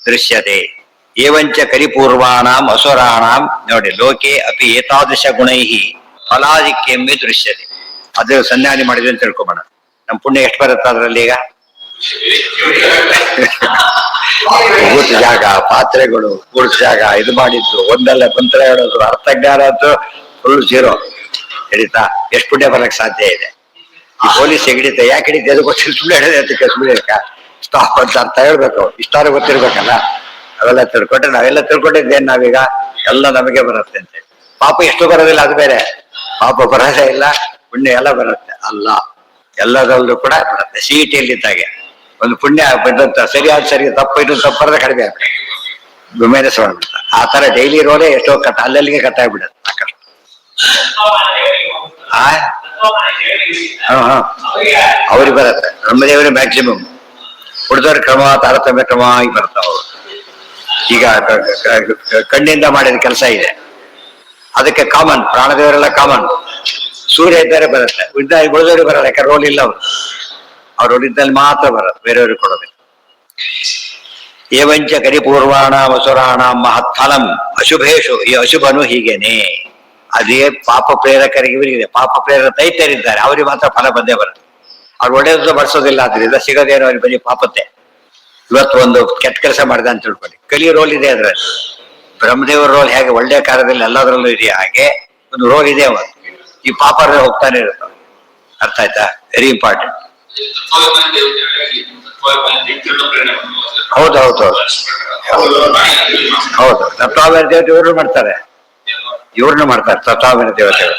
ದೃಶ್ಯತೆ ಏವಂಚ ಕರಿಪೂರ್ವಾಣಾಂ ಅಸುರಾಣಾಂ. ನೋಡಿ, ಲೋಕೆ ಅಪಿ ಏತಾದೃಶ ಗುಣೈಹಿ ಫಲಾಧಿಕ್ಯಂ ಹಿ ದೃಶ್ಯತೆ. ಅದು ಸಂಧಾನ ಮಾಡಿದ್ವಿ ಅಂತ ತಿಳ್ಕೊಬೋಣ. ನಮ್ಮ ಪುಣ್ಯ ಎಷ್ಟು ಬರುತ್ತೆ ಅದರಲ್ಲಿ? ಈಗ ಊಟ ಜಾಗ, ಪಾತ್ರೆಗಳು, ಕೂಡ್ಸ ಜಾಗ, ಇದು ಮಾಡಿದ್ದು ಒಂದಲ್ಲ ಮಂತ್ರ ಹೇಳೋದು, ಅರ್ಥಜ್ಞಾನ ಅಂತೂ ಫುಲ್ ಜೀರೋ. ಹಿಡಿತಾ? ಎಷ್ಟು ಪುಣ್ಯ ಬರಕ್ ಸಾಧ್ಯ ಇದೆ? ಈ ಪೊಲೀಸ್ ಹಿಡಿತ ಯಾಕೆ ಹಿಡಿತ? ಅದು ಗೊತ್ತಿಲ್ಲ, ಸುಳ್ಳು ಹೇಳಿದೆ ಅದಕ್ಕೆ ಸುಳ್ಳು ಸ್ಟಾಪ್ ಅಂತ ಅರ್ಥ ಹೇಳ್ಬೇಕು. ಇಷ್ಟಾರು ಗೊತ್ತಿರ್ಬೇಕಲ್ಲ. ಅವೆಲ್ಲ ತಿಳ್ಕೊಂಡ್ರೆ ನಾವೆಲ್ಲ ತಿಳ್ಕೊಂಡಿದ್ದೇನೆ ನಾವೀಗ ಎಲ್ಲ ನಮಗೆ ಬರುತ್ತೆ ಅಂತ. ಪಾಪ ಎಷ್ಟು ಬರೋದಿಲ್ಲ, ಅದು ಬೇರೆ. ಪಾಪ ಬರೋದೇ ಇಲ್ಲ, ಪುಣ್ಯ ಎಲ್ಲ ಬರುತ್ತೆ ಅಲ್ಲ. ಎಲ್ಲದರಲ್ಲೂ ಕೂಡ ಬರುತ್ತೆ. ಸಿಇಟಿಯಲ್ಲಿದ್ದಾಗೆ ಒಂದು ಪುಣ್ಯ ಬಂದಂತ ಸರಿಯಾದ ಸರಿ ತಪ್ಪು ಇದು ತಪ್ಪರದ ಕಡಿಮೆ ಆಗ್ಬಿಡುತ್ತೆ, ಮೈನಸ್ ಮಾಡ್ಬಿಡ್ತಾರೆ. ಆ ತರ ಡೈಲಿ ರೋಲೇ ಎಷ್ಟೋ ಅಲ್ಲಲ್ಲಿಗೆ ಕಟ್ಟಾಗ್ಬಿಡುತ್ತೆ ಸಾಕಷ್ಟು. ಅವ್ರಿಗೆ ಬರುತ್ತೆ, ಬ್ರಹ್ಮದೇವರೇ ಮ್ಯಾಕ್ಸಿಮಮ್. ಉಳಿದವ್ರ ಕ್ರಮ ತಾರತಮ್ಯ ಕ್ರಮ ಆಗಿ ಬರ್ತಾವ. ಈಗ ಕಣ್ಣಿಂದ ಮಾಡಿದ ಕೆಲಸ ಇದೆ, ಅದಕ್ಕೆ ಕಾಮನ್, ಪ್ರಾಣದೇವರೆಲ್ಲ ಕಾಮನ್. ಸೂರ್ಯ ಇದ್ದಾರೆ ಬರುತ್ತೆ, ಉಳಿದವ್ರಿಗೆ ಬರಲ್ಲ, ಯಾಕೆ ರೋಲ್ ಇಲ್ಲ ಅವರು. ಅವ್ರ ರೋಲ್ ಇದ್ದಲ್ಲಿ ಮಾತ್ರ ಬರೋದು, ಬೇರೆಯವ್ರಿಗೆ ಕೊಡೋದಿಲ್ಲ. ಏವಂಚ ಕರಿಪೂರ್ವಾಣ ವಸುರಾಣ ಮಹತ್ಫಲಂ ಅಶುಭೇಶು, ಈ ಅಶುಭನು ಹೀಗೇನೆ. ಅದೇ ಪಾಪ ಪ್ರೇರಕರಿಗೆ ಇವರಿಗಿದೆ, ಪಾಪ ಪ್ರೇರಕ ದೈತ್ಯರಿದ್ದಾರೆ, ಅವ್ರಿಗೆ ಮಾತ್ರ ಫಲ ಬಂದೇ ಬರುತ್ತೆ. ಅವ್ರು ಒಳ್ಳೆಯದು ಬಳಸೋದಿಲ್ಲ, ಆದ್ರಿಂದ ಸಿಗೋದೇನೋ ಅವ್ರಿಗೆ ಬರೀ ಪಾಪತ್ತೆ. ಇವತ್ತು ಒಂದು ಕೆಟ್ಟ ಕೆಲಸ ಮಾಡಿದ ಅಂತ ತಿಳ್ಕೊಳ್ಳಿ, ಕಲಿ ರೋಲ್ ಇದೆ ಅದ್ರಲ್ಲಿ. ಬ್ರಹ್ಮದೇವರ ರೋಲ್ ಹೇಗೆ ಒಳ್ಳೆ ಕಾರ್ಯದಲ್ಲಿ ಎಲ್ಲದರಲ್ಲೂ ಇದೆಯಾ, ಹಾಗೆ ಒಂದು ರೋಲ್ ಇದೆ ಅವನು. ಈ ಪಾಪ ಹೋಗ್ತಾನೆ ಇರುತ್ತೆ. ಅರ್ಥ ಆಯ್ತಾ? Very important. ಹೌದು ಹೌದು ಹೌದು. ತತ್ವಾವೇನ ದೇವತೆ ಇವ್ರನ್ನು ಮಾಡ್ತಾರೆ, ತತ್ವಾವೇನ ದೇವತೆಗಳು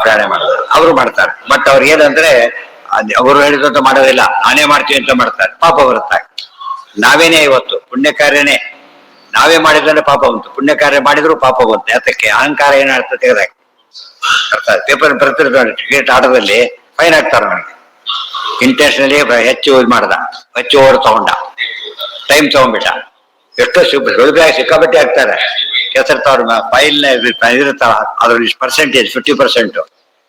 ಪ್ರಾಣೆ ಮಾಡ್ತಾರೆ, ಅವರು ಮಾಡ್ತಾರೆ. ಬಟ್ ಅವ್ರು ಏನಂದ್ರೆ ಅವರು ಹೇಳಿದಂತ ಮಾಡೋದಿಲ್ಲ, ನಾನೇ ಮಾಡ್ತೀವಿ ಅಂತ ಮಾಡ್ತಾರೆ, ಪಾಪ ಬರುತ್ತೆ. ನಾವೇನೇ ಇವತ್ತು ಪುಣ್ಯ ಕಾರ್ಯನೇ ನಾವೇ ಮಾಡಿದ್ರೆ ಪಾಪ ಬಂತು, ಪುಣ್ಯ ಕಾರ್ಯ ಮಾಡಿದ್ರು ಪಾಪ ಬಂತು. ಯಾತಕ್ಕೆ? ಅಹಂಕಾರ ಏನಾಗ್ತದೆ ತೆಗೆದಾಕಿ. ಅರ್ಥ ಪೇಪರ್ ಬರ್ತಿರ್ತಾರೆ, ಕ್ರಿಕೆಟ್ ಆಟದಲ್ಲಿ ಫೈನ್ ಹಾಕ್ತಾರೆ ಅವನಿಗೆ. ಇಂಟೆನ್ಷನಲಿ ಹೆಚ್ಚು ಇದು ಮಾಡ್ದ, ಹೆಚ್ಚು ಓವರ್ ತಗೊಂಡ, ಟೈಮ್ ತಗೊಂಡ್ಬಿಟ್ಟ, ಎಷ್ಟೋ ಸಿಕ್ಕಾಬಟ್ಟೆ ಹಾಕ್ತಾರೆ. ಕೆಸರ್ತಾವ್ರ ಫೈಲ್ ಇರುತ್ತಾರ, ಅದ್ರಲ್ಲಿ ಪರ್ಸೆಂಟೇಜ್ 50%,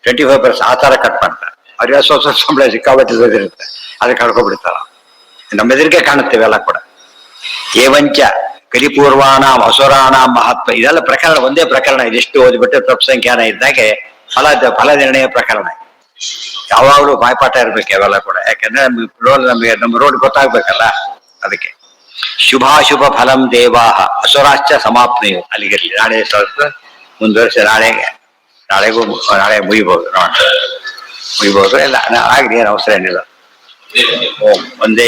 25% ಆ ತರ ಕಟ್ ಮಾಡ್ತಾರೆ. ಅವ್ರಿಗೆ ಸ್ವಲ್ಪ ಸಂಬಳ ಸಿಕ್ಕಾಬಟ್ಟೆ ಇರುತ್ತೆ, ಅದಕ್ಕೆ ಕಳ್ಕೊಬಿಡ್ತಾರ. ನಮ್ಮ ಎದುರಿಗೆ ಕಾಣುತ್ತೇವೆ ಎಲ್ಲ ಕೂಡ. ಏವಂಚ ಕಲಿಪೂರ್ವಾಣ ಅಸುರಾಣ ಮಹತ್ವ, ಇದೆಲ್ಲ ಪ್ರಕರಣ, ಒಂದೇ ಪ್ರಕರಣ. ಇದೆಷ್ಟು ಓದ್ಬಿಟ್ಟು ತಪ್ಪು ಸಂಖ್ಯಾನ ಇದ್ದಾಗೆ ಫಲ ನಿರ್ಣಯ ಪ್ರಕರಣ. ಯಾವಾಗಲೂ ಬಾಯ್ಪಾಠ ಇರ್ಬೇಕು ಅವೆಲ್ಲ ಕೂಡ, ಯಾಕಂದ್ರೆ ನಮ್ಮ ರೋಡ್ ಗೊತ್ತಾಗ್ಬೇಕಲ್ಲ, ಅದಕ್ಕೆ. ಶುಭಾಶುಭ ಫಲಂ ದೇವಾಹ ಅಸುರಾಶ್ಚ ಸಮಾಪ್ನೆಯು. ಅಲ್ಲಿಗಿರ್ಲಿ, ನಾಳೆ ಸ್ವಲ್ಪ ಮುಂದುವರಿಸಿ, ನಾಳೆ ಮುಗಿಬಹುದು, ಮುಗಿಬಹುದು. ಇಲ್ಲ ಆಗ್ಲಿ, ಏನು ಅವಸರ ಏನಿಲ್ಲ. ಓಂ ಒಂದೇ